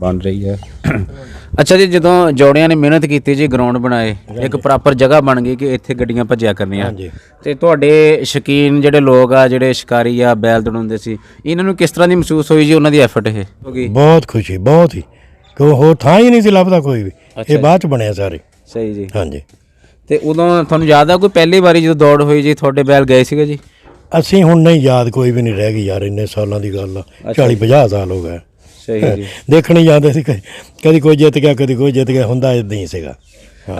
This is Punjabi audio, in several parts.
बन रही है। अच्छा जी, ਜਦੋਂ ਜੋੜਿਆਂ ਨੇ ਮਿਹਨਤ ਕੀਤੀ ਜੀ, ਗਰਾਊਂਡ ਬਣਾਏ, ਇੱਕ ਪ੍ਰੋਪਰ ਜਗ੍ਹਾ ਬਣ ਗਈ ਕਿ ਇੱਥੇ ਗੱਡੀਆਂ ਭੱਜਿਆ ਕਰਨੀਆਂ, ਤੇ ਤੁਹਾਡੇ ਸ਼ੌਕੀਨ ਜਿਹੜੇ ਲੋਕ ਆ, ਜਿਹੜੇ ਸ਼ਿਕਾਰੀ ਆ, ਬੈਲ ਦੜਾਉਂਦੇ ਸੀ, ਇਹਨਾਂ ਨੂੰ ਕਿਸ ਤਰ੍ਹਾਂ ਦੀ ਮਹਿਸੂਸ ਹੋਈ ਜੀ ਉਹਨਾਂ ਦੀ ਐਫਰਟ ਇਹ ਹੋ ਗਈ? ਬਹੁਤ ਖੁਸ਼ੀ, ਬਹੁਤ ਹੀ, ਕਿਉਂ ਹੋਰ ਥਾਂ ਹੀ ਨਹੀਂ ਸੀ ਲੱਭਦਾ ਕੋਈ ਵੀ, ਇਹ ਬਾਅਦ ਚ ਬਣਿਆ ਸਾਰੇ। ਸਹੀ ਜੀ। ਹਾਂਜੀ। ਤੇ ਉਦੋਂ ਤੁਹਾਨੂੰ ਯਾਦ ਆ ਕੋਈ ਪਹਿਲੀ ਵਾਰੀ ਜਦੋਂ ਦੌੜ ਹੋਈ ਜੀ, ਤੁਹਾਡੇ ਬੈਲ ਗਏ ਸੀਗੇ ਜੀ? ਅਸੀਂ ਹੁਣ ਨਹੀਂ ਯਾਦ, ਕੋਈ ਵੀ ਨਹੀਂ ਰਹਿ ਗਈ ਯਾਰ, ਇੰਨੇ ਸਾਲਾਂ ਦੀ ਗੱਲ ਆ, 40-50 ਸਾਲ ਹੋ ਗਏ। ਸਹੀ ਜੀ। ਦੇਖਣ ਹੀ ਜਾਂਦੇ ਸੀ, ਕਦੀ ਕੋਈ ਜਿੱਤ ਗਿਆ, ਕਦੀ ਕੋਈ ਜਿੱਤ ਗਿਆ, ਹੁੰਦਾ ਇਦਾਂ ਹੀ ਸੀਗਾ।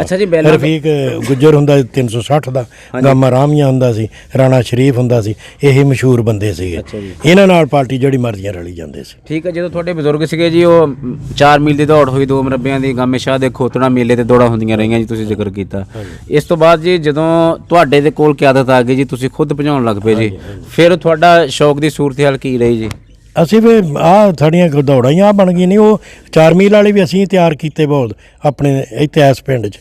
ਅੱਛਾ ਜੀ। ਬੈਲ ਰਫੀਕ ਗੁੱਜਰ ਹੁੰਦਾ ਸੀ 360 ਦਾ, ਗਾਮਾ ਰਾਮੀਆਂ ਹੁੰਦਾ ਸੀ, ਰਾਣਾ ਸ਼ਰੀਫ ਹੁੰਦਾ ਸੀ, ਇਹ ਮਸ਼ਹੂਰ ਬੰਦੇ ਸੀਗੇ। ਇਹਨਾਂ ਨਾਲ ਪਾਰਟੀ ਜਿਹੜੀ ਮਰਜ਼ੀਆਂ ਰਲੀ ਜਾਂਦੇ ਸੀ। ਠੀਕ ਹੈ। ਜਦੋਂ ਤੁਹਾਡੇ ਬਜ਼ੁਰਗ ਸੀਗੇ ਜੀ, ਉਹ 4 ਮੀਲ ਦੀ ਦੌੜ ਹੋਈ, 2 ਮਰਬਿਆਂ ਦੀ, ਗਾਮੇ ਸ਼ਾਹ ਦੇ ਖੋਤੜਾ ਮੇਲੇ ਤੇ ਦੌੜਾਂ ਹੁੰਦੀਆਂ ਰਹੀਆਂ ਜੀ, ਤੁਸੀਂ ਜ਼ਿਕਰ ਕੀਤਾ। ਇਸ ਤੋਂ ਬਾਅਦ ਜੀ ਜਦੋਂ ਤੁਹਾਡੇ ਦੇ ਕੋਲ ਕਿਆਦਤ ਆ ਗਈ ਜੀ, ਤੁਸੀਂ ਖੁਦ ਭਜਾਉਣ ਲੱਗ ਪਏ ਜੀ, ਫਿਰ ਤੁਹਾਡਾ ਸ਼ੌਕ ਦੀ ਸੂਰਤ ਹਾਲ ਕੀ ਰਹੀ ਜੀ? ਅਸੀਂ ਵੀ ਆਹ ਸਾਡੀਆਂ ਦੌੜਾਂ ਹੀ ਆ ਬਣ ਗਈਆਂ ਨਹੀਂ, ਉਹ 4 ਮੀਲ ਵਾਲੇ ਵੀ ਅਸੀਂ ਤਿਆਰ ਕੀਤੇ ਬਹੁਤ ਆਪਣੇ ਇੱਥੇ ਇਸ ਪਿੰਡ 'ਚ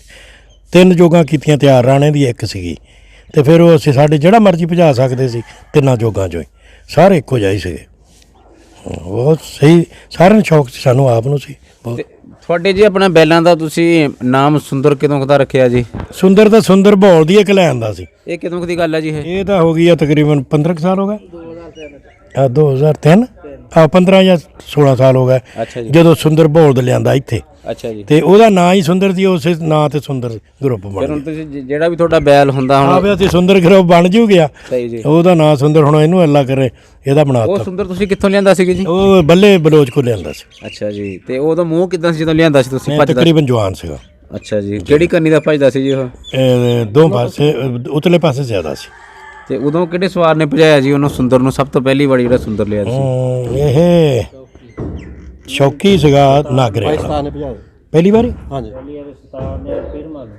3 ਜੋਗਾਂ ਕੀਤੀਆਂ ਤਿਆਰ, ਰਾਣੇ ਦੀ ਇੱਕ ਸੀਗੀ, ਤੇ ਫਿਰ ਉਹ ਅਸੀਂ ਸਾਡੇ ਜਿਹੜਾ ਮਰਜ਼ੀ ਭਜਾ ਸਕਦੇ ਸੀ 3 ਜੋਗਾਂ 'ਚੋਂ ਹੀ, ਸਾਰੇ ਇੱਕੋ ਜਿਹੇ ਸੀਗੇ। ਬਹੁਤ ਸਹੀ, ਸਾਰਿਆਂ ਨੂੰ ਸ਼ੌਕ ਸੀ, ਸਾਨੂੰ ਆਪ ਨੂੰ ਸੀ ਬਹੁਤ। ਤੁਹਾਡੇ ਜੀ ਆਪਣਾ ਬੈਲਾਂ ਦਾ ਤੁਸੀਂ ਨਾਮ ਸੁੰਦਰ ਕਿਦੋਂ ਦਾ ਰੱਖਿਆ ਜੀ? ਸੁੰਦਰ ਤਾਂ ਸੁੰਦਰ ਭੌਲ ਦੀ ਇੱਕ ਲੈਣ ਦਾ ਸੀ। ਇਹ ਕਿਦੋਂ ਦੀ ਗੱਲ ਹੈ ਜੀ? ਇਹ ਤਾਂ ਹੋ ਗਈ ਆ ਤਕਰੀਬਨ 15 ਸਾਲ ਹੋ ਗਏ। 2003 15 ਜਾਂ 16 ਸਾਲ ਹੋ ਗਏ। ਅੱਛਾ ਜੀ। ਜਦੋਂ ਸੁੰਦਰ ਭੌਲ ਦਾ ਲਿਆਂਦਾ ਇੱਥੇ। ਅੱਛਾ ਜੀ। ਤੇ ਉਹਦਾ ਨਾਂ ਹੀ ਸੁੰਦਰ ਸੀ, ਉਸੇ ਨਾਂ ਤੇ ਸੁੰਦਰ ਗਰੁੱਪ ਬਣ ਗਿਆ। ਹੁਣ ਤੁਸੀਂ ਜਿਹੜਾ ਵੀ ਤੁਹਾਡਾ ਬੈਲ ਹੁੰਦਾ ਹੁਣ ਆਵੇ ਅਸੀਂ ਸੁੰਦਰ ਗਰੁੱਪ ਬਣ ਜੂ ਗਿਆ। ਸਹੀ ਜੀ। ਉਹਦਾ ਨਾਂ ਸੁੰਦਰ, ਹੁਣ ਇਹਨੂੰ ਅੱਲਾ ਕਰੇ ਇਹਦਾ ਬਣਾਤਾ। ਉਹ ਸੁੰਦਰ ਤੁਸੀਂ ਕਿੱਥੋਂ ਲਿਆਂਦਾ ਸੀ ਜੀ? ਉਹ ਬੱਲੇ ਬਲੋਚ ਕੋ ਲਿਆਂਦਾ ਸੀ। ਅੱਛਾ ਜੀ। ਤੇ ਉਹਦਾ ਮੂੰਹ ਕਿਦਾਂ ਸੀ ਜਦੋਂ ਲਿਆਂਦਾ ਸੀ ਤੁਸੀਂ? ਤਕਰੀਬਨ ਜਵਾਨ ਸੀਗਾ। ਅੱਛਾ ਜੀ। ਕਿਹੜੀ ਕੰਨੀ ਦਾ ਭਜਦਾ ਸੀ ਜੀ ਉਹ? 2 ਪਾਸੇ, ਉਤਲੇ ਪਾਸੇ ਜ਼ਿਆਦਾ ਸੀ। ਤੇ ਉਦੋਂ ਕਿਹੜੇ ਸਵਾਰ ਨੇ ਭਜਾਇਆ ਜੀ ਉਹਨੂੰ, ਸੁੰਦਰ ਨੂੰ, ਸਭ ਤੋਂ ਪਹਿਲੀ ਵਾਰੀ ਜਿਹੜਾ ਸੁੰਦਰ ਲਿਆ ਸੀ? ਇਹ ਸ਼ੌਕੀ ਸੀਗਾ ਨਾਗਰੇ ਵਾਲਾ ਪਹਿਲੀ ਵਾਰੀ। ਹਾਂਜੀ।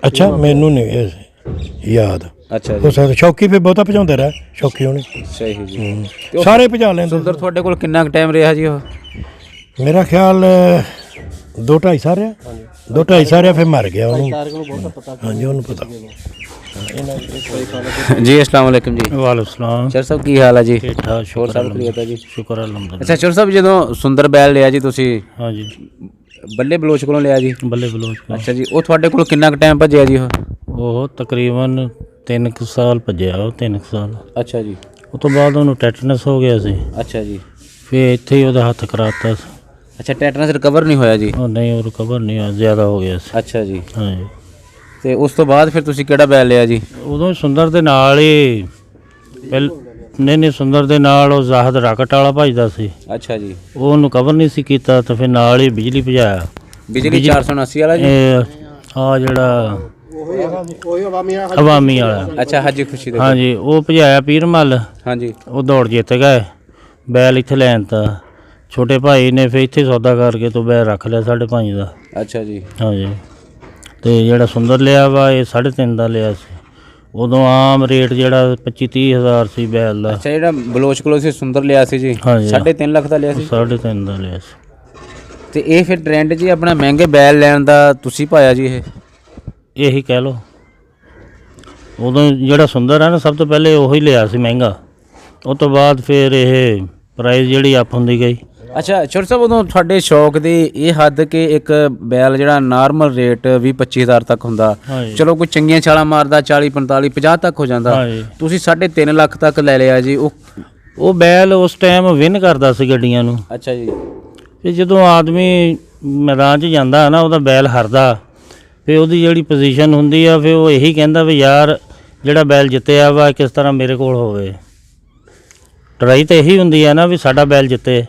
ਅੱਛਾ, ਮੈਨੂੰ ਨਹੀਂ ਯਾਦ। ਅੱਛਾ ਜੀ। ਉਹ ਸ਼ੌਕੀ ਫਿਰ ਬਹੁਤਾ ਭਜਾਉਂਦੇ ਰਹੇ, ਸ਼ੌਕੀ ਹੋਣੀ। ਸਹੀ ਜੀ। ਸਾਰੇ ਭਜਾ ਲੈਂਦੇ। ਸੁੰਦਰ ਤੁਹਾਡੇ ਕੋਲ ਕਿੰਨਾ ਟਾਈਮ ਰਿਹਾ ਜੀ ਉਹ? ਮੇਰਾ ਖਿਆਲ 2-2.5 ਸਾਲ ਰਿਹਾ। 2-2.5 ਸਾਲ ਰਿਹਾ, ਫਿਰ ਮਰ ਗਿਆ ਉਹਨੂੰ। ਹਾਂਜੀ, ਉਹਨੂੰ ਪਤਾ। जी अस्सलाम वालेकुम जी। वालेकुम सलाम। चर साहब की हाल है जी? ठीक ठाक, शोर साहब क्लियर जी? शुक्र अल्हम्दुलिल्लाह। अच्छा चर साहब, ਜਦੋਂ ਸੁੰਦਰ ਬੈਲ ਲਿਆ ਜੀ ਤੁਸੀਂ? हाँ जी। ਬੱਲੇ ਬਲੋਚ ਕੋਲੋਂ ਲਿਆ ਜੀ? ਬੱਲੇ ਬਲੋਚ ਕੋਲੋਂ। ਅੱਛਾ ਜੀ। ਉਹ ਤੁਹਾਡੇ ਕੋਲ ਕਿੰਨਾ ਕੁ ਟਾਈਮ ਭੱਜਿਆ ਜੀ ਉਹ ਤਕਰੀਬਨ 3 ਸਾਲ ਭੱਜਿਆ ਉਹ, 3 ਸਾਲ। ਅੱਛਾ ਜੀ। ਉਸ ਤੋਂ ਬਾਅਦ ਉਹਨੂੰ ਟੈਟਨਸ ਹੋ ਗਿਆ ਸੀ। ਅੱਛਾ ਜੀ। ਫਿਰ ਇੱਥੇ ਹੀ ਉਹਦਾ ਹੱਥ ਕਰਾਤਾ ਸੀ। ਅੱਛਾ, ਟੈਟਨਸ ਰਿਕਵਰ ਨਹੀਂ ਹੋਇਆ ਜੀ? ਉਹ ਨਹੀਂ, ਉਹ ਰਿਕਵਰ ਨਹੀਂ ਹੋਇਆ, ਜ਼ਿਆਦਾ ਹੋ ਗਿਆ ਸੀ। ਅੱਛਾ ਜੀ। ਹਾਂ ਜੀ। ਤੇ ਉਸ ਤੋਂ ਬਾਅਦ ਫਿਰ ਤੁਸੀਂ ਕਿਹੜਾ ਬੈਲ ਲਿਆ ਜੀ? ਉਦੋਂ ਸੁੰਦਰ ਦੇ ਨਾਲ ਹੀ ਨਹੀਂ ਸੁੰਦਰ ਦੇ ਨਾਲ ਉਹ ਜ਼ਾਹਦ ਰਾਕਟ ਵਾਲਾ ਭੱਜਦਾ ਸੀ। ਅੱਛਾ ਜੀ। ਉਹਨੂੰ ਕਵਰ ਨਹੀਂ ਸੀ ਕੀਤਾ, ਤਾਂ ਫਿਰ ਨਾਲ ਹੀ ਬਿਜਲੀ ਭਜਾਇਆ। ਬਿਜਲੀ 479 ਵਾਲਾ ਜੀ? ਆ ਜਿਹੜਾ ਅਵਾਮੀ ਵਾਲਾ। ਅੱਛਾ, ਹਾਜੀ ਖੁਸ਼ੀ ਦੇ। ਹਾਂਜੀ, ਉਹ ਭਜਾਇਆ ਪੀਰਮਲ। ਹਾਂਜੀ। ਉਹ ਦੌੜ ਜਿੱਤ ਗਏ, ਬੈਲ ਇੱਥੇ ਲੈਣ ਤਾ ਛੋਟੇ ਭਾਈ ਨੇ, ਫਿਰ ਇੱਥੇ ਸੌਦਾ ਕਰਕੇ ਤੋਂ ਬੈਲ ਰੱਖ ਲਿਆ 5.5 ਦਾ। ਅੱਛਾ ਜੀ। ਹਾਂਜੀ। ਤੇ ਜਿਹੜਾ ਸੁੰਦਰ ਲਿਆ ਵਾ ਇਹ 3.5 ਦਾ ਲਿਆ ਸੀ। ਉਦੋਂ ਆਮ ਰੇਟ ਜਿਹੜਾ 25-30 ਹਜ਼ਾਰ ਸੀ ਬੈਲ ਦਾ। ਅੱਛਾ, ਜਿਹੜਾ ਬਲੋਚ ਕੋਲੋਂ ਸੀ ਸੁੰਦਰ ਲਿਆ ਸੀ ਜੀ? 3.5 ਲੱਖ ਦਾ ਲਿਆ ਸੀ? 3.5 ਦਾ ਲਿਆ ਸੀ। ਤੇ ਇਹ ਫਿਰ ਟ੍ਰੈਂਡ ਜੀ ਆਪਣਾ ਮਹਿੰਗੇ ਬੈਲ ਲੈਣ ਦਾ ਤੁਸੀਂ ਪਾਇਆ ਜੀ? ਇਹੀ ਕਹਿ ਲਓ। ਉਦੋਂ ਜਿਹੜਾ ਸੁੰਦਰ ਹੈ ਨਾ, ਸਭ ਤੋਂ ਪਹਿਲੇ ਉਹੀ ਲਿਆ ਸੀ ਮਹਿੰਗਾ, ਉਹ ਤੋਂ ਬਾਅਦ ਫਿਰ ਇਹ ਪ੍ਰਾਈਸ ਜਿਹੜੀ ਅਪ ਹੁੰਦੀ ਗਈ। ਅੱਛਾ ਚੋਰ ਸਾਹਿਬ, ਉਦੋਂ ਤੁਹਾਡੇ ਸ਼ੌਕ ਦੀ ਇਹ ਹੱਦ ਕਿ ਇੱਕ ਬੈਲ ਜਿਹੜਾ ਨਾਰਮਲ ਰੇਟ 20-25 ਹਜ਼ਾਰ ਤੱਕ ਹੁੰਦਾ, ਚਲੋ ਕੋਈ ਚੰਗੀਆਂ ਛਾਲਾਂ ਮਾਰਦਾ 40-45-50 ਤੱਕ ਹੋ ਜਾਂਦਾ, ਤੁਸੀਂ 3.5 ਲੱਖ ਤੱਕ ਲੈ ਲਿਆ ਜੀ। ਉਹ ਬੈਲ ਉਸ ਟਾਈਮ ਵਿਨ ਕਰਦਾ ਸੀ ਗੱਡੀਆਂ ਨੂੰ। ਅੱਛਾ ਜੀ। ਫਿਰ ਜਦੋਂ ਆਦਮੀ ਮੈਦਾਨ 'ਚ ਜਾਂਦਾ ਨਾ, ਉਹਦਾ ਬੈਲ ਹਾਰਦਾ, ਫਿਰ ਉਹਦੀ ਜਿਹੜੀ ਪੋਜੀਸ਼ਨ ਹੁੰਦੀ ਆ, ਫਿਰ ਉਹ ਇਹੀ ਕਹਿੰਦਾ ਵੀ ਯਾਰ ਜਿਹੜਾ ਬੈਲ ਜਿੱਤਿਆ ਵਾ ਕਿਸ ਤਰ੍ਹਾਂ ਮੇਰੇ ਕੋਲ ਹੋਵੇ। ਟਰਾਈ ਤਾਂ ਇਹੀ ਹੁੰਦੀ ਆ ਨਾ ਵੀ ਸਾਡਾ ਬੈਲ ਜਿੱਤੇ।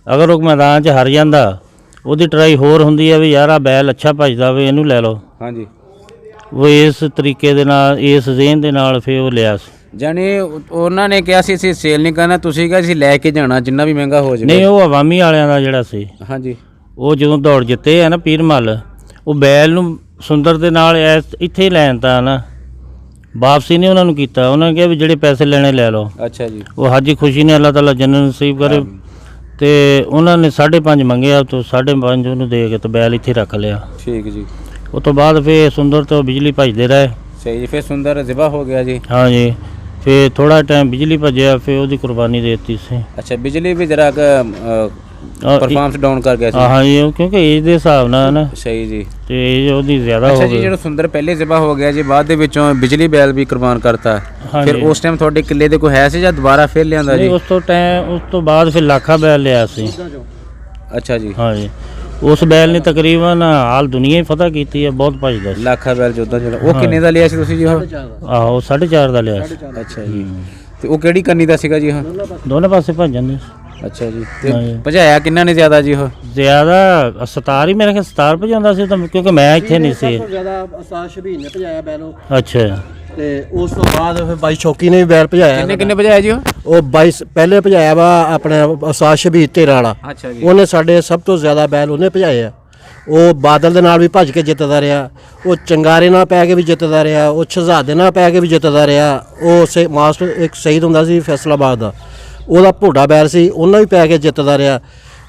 ਅਗਰ ਉਹ ਮੈਦਾਨ 'ਚ ਹਾਰ ਜਾਂਦਾ, ਉਹਦੀ ਟਰਾਈ ਹੋਰ ਹੁੰਦੀ ਆ ਵੀ ਯਾਰ ਆ ਬੈਲ ਅੱਛਾ ਭੱਜਦਾ ਵੇ, ਇਹਨੂੰ ਲੈ ਲਓ। ਹਾਂਜੀ। ਉਹ ਇਸ ਤਰੀਕੇ ਦੇ ਨਾਲ, ਇਸ ਜ਼ੇਨ ਦੇ ਨਾਲ ਫਿਰ ਉਹ ਲਿਆ ਸੀ। ਜਾਨੀ ਉਹਨਾਂ ਨੇ ਕਿਹਾ ਸੀ ਅਸੀਂ ਸੇਲ ਨਹੀਂ ਕਰਨਾ, ਤੁਸੀਂ ਕਿਹਾ ਅਸੀਂ ਲੈ ਕੇ ਜਾਣਾ ਜਿੰਨਾ ਵੀ ਮਹਿੰਗਾ ਹੋ ਜਾਵੇ। ਨਹੀਂ, ਉਹ ਅਵਾਮੀ ਵਾਲਿਆਂ ਦਾ ਜਿਹੜਾ ਸੀ। ਹਾਂਜੀ। ਉਹ ਜਦੋਂ ਦੌੜ ਜਿੱਤੇ ਆ ਨਾ ਪੀਰਮਲ, ਉਹ ਬੈਲ ਨੂੰ ਸੁੰਦਰ ਦੇ ਨਾਲ ਇੱਥੇ ਹੀ ਲੈਣ ਤਾਂ ਨਾ, ਵਾਪਸੀ ਨਹੀਂ ਉਹਨਾਂ ਨੂੰ ਕੀਤਾ। ਉਹਨਾਂ ਨੇ ਕਿਹਾ ਵੀ ਜਿਹੜੇ ਪੈਸੇ ਲੈਣੇ ਲੈ ਲਓ। ਅੱਛਾ ਜੀ। ਉਹ ਹਾਜੀ ਖੁਸ਼ੀ ਨੇ ਅੱਲਾਹ ਤਾਲਾ ਜੰਨਤ ਨਸੀਬ ਕਰੇ, ਤੇ ਉਹਨਾਂ ਨੇ 5.5 ਮੰਗਿਆ, ਤੋਂ 5.5 ਉਹਨੂੰ ਦੇ ਕੇ ਤੇ ਬੈਲ ਇੱਥੇ ਰੱਖ ਲਿਆ। ਠੀਕ ਜੀ। ਉਸ ਤੋਂ ਬਾਅਦ ਫਿਰ ਸੁੰਦਰ ਤੋਂ ਬਿਜਲੀ ਭੱਜਦੇ ਰਹੇ। ਸਹੀ ਜੀ। ਫਿਰ ਸੁੰਦਰ ਜ਼ਿਬਾ ਹੋ ਗਿਆ ਜੀ? ਹਾਂਜੀ। ਫਿਰ ਥੋੜਾ ਟਾਈਮ ਬਿਜਲੀ ਭੱਜਿਆ, ਫਿਰ ਉਹਦੀ ਕੁਰਬਾਨੀ ਦੇ ਦਿੱਤੀ ਸੀ। ਅੱਛਾ, ਬਿਜਲੀ ਵੀ ਜਰਾ ਪਰਫਾਰਮੈਂਸ ਡਾਊਨ ਕਰ ਗਿਆ ਸੀ। ਹਾਂ ਜੀ, ਉਹ ਕਿਉਂਕਿ ਏਜ ਦੇ ਹਿਸਾਬ ਨਾਲ ਨਾ, ਸਹੀ ਜੀ। ਤੇ ਏਜ ਉਹਦੀ ਜ਼ਿਆਦਾ ਅੱਛਾ ਹੋ ਜੀ, ਗਈ। ਜਿਹੜਾ ਸੁੰਦਰ ਪਹਿਲੇ ਜ਼ਿਬਾ ਹੋ ਗਿਆ ਜੀ, ਬਾਅਦ ਦੇ ਵਿੱਚੋਂ ਬਿਜਲੀ ਬੈਲ ਵੀ ਕੁਰਬਾਨ ਕਰਤਾ, ਹਾਂਜੀ। ਫਿਰ ਉਸ ਟਾਈਮ ਤੁਹਾਡੇ ਕਿੱਲੇ ਦੇ ਕੋਈ ਹੈ ਸੀ ਜਾਂ ਦੁਬਾਰਾ ਫਿਰ ਲਿਆਂਦਾ ਜੀ? ਉਸ ਤੋਂ ਬਾਅਦ ਫਿਰ ਲਾਖਾ ਬੈਲ ਲਿਆ ਸੀ। ਅੱਛਾ ਜੀ, ਹਾਂ ਜੀ, ਉਸ ਬੈਲ ਨੇ ਤਕਰੀਬਨ ਹਾਲ ਦੁਨੀਆ ਹੀ ਫਤਿਹ ਕੀਤੀ ਹੈ, ਬਹੁਤ ਭਜਦਾ ਸੀ। ਲੱਖਾ ਬੈਲ ਜੋਧਾ ਜਿਹੜਾ, ਉਹ ਕਿੰਨੇ ਦਾ ਲਿਆ ਸੀ ਤੁਸੀਂ ਜੀ? ਉਹ ਆਹੋ 4.5 ਦਾ ਲਿਆ ਸੀ। ਅੱਛਾ ਜੀ, ਤੇ ਉਹ ਕਿਹੜੀ ਕੰਨੀ ਦਾ ਸੀਗਾ ਜੀ ਉਹ? ਦੋਨੇ ਪਾਸੇ ਭੱਜਣ ਦੇ। ਅੱਛਾ ਜੀ, ਤੇ ਭਜਾਇਆ ਕਿੰਨਾ ਨੇ ਜ਼ਿਆਦਾ ਜੀ ਉਹ? ਜ਼ਿਆਦਾ 17 ਹੀ, ਮੇਰੇ ਖਿਆਲ 17 ਭਜਾਉਂਦਾ ਸੀ, ਤਾਂ ਕਿਉਂਕਿ ਮੈਂ ਇੱਥੇ ਨਹੀਂ ਸੀ। ਜ਼ਿਆਦਾ ਉਸਤਾਦ ਸ਼ਬੀਰ ਨੇ ਭਜਾਇਆ ਬੈਲ ਅੱਛਾ, ਤੇ ਉਸ ਤੋਂ ਬਾਅਦ ਫਿਰ ਬਾਈ ਸ਼ੌਕੀ ਨੇ ਵੀ ਬੈਲ ਭਜਾਇਆ। ਕਿੰਨੇ ਭਜਾਇਆ ਜੀ ਉਹ? ਉਹ 22 ਪਹਿਲੇ ਭਜਾਇਆ ਵਾ ਆਪਣੇ ਉਸਤਾਦ ਸ਼ਬੀਰ ਤੇਰਾ ਵਾਲਾ। ਅੱਛਾ ਜੀ, ਉਹਨੇ ਸਾਡੇ ਸਭ ਤੋਂ ਜ਼ਿਆਦਾ ਬੈਲ ਉਹਨੇ ਭਜਾਏ ਆ। ਉਹ ਬਾਦਲ ਦੇ ਨਾਲ ਵੀ ਭੱਜ ਕੇ ਜਿੱਤਦਾ ਰਿਹਾ, ਉਹ ਚੰਗਾਰੇ ਨਾਲ ਪੈ ਕੇ ਵੀ ਜਿੱਤਦਾ ਰਿਹਾ, ਉਹ ਸ਼ਹਜ਼ਾਦੇ ਨਾਲ ਪੈ ਕੇ ਵੀ ਜਿੱਤਦਾ ਰਿਹਾ। ਉਹ ਮਾਸਟਰ ਇੱਕ ਸ਼ਹੀਦ ਹੁੰਦਾ ਸੀ ਫੈਸਲਾਬਾਦ ਦਾ, ਉਹਦਾ ਭੋਡਾ ਬੈਲ ਸੀ, ਉਹਨਾਂ ਵੀ ਪੈ ਕੇ ਜਿੱਤਦਾ ਰਿਹਾ।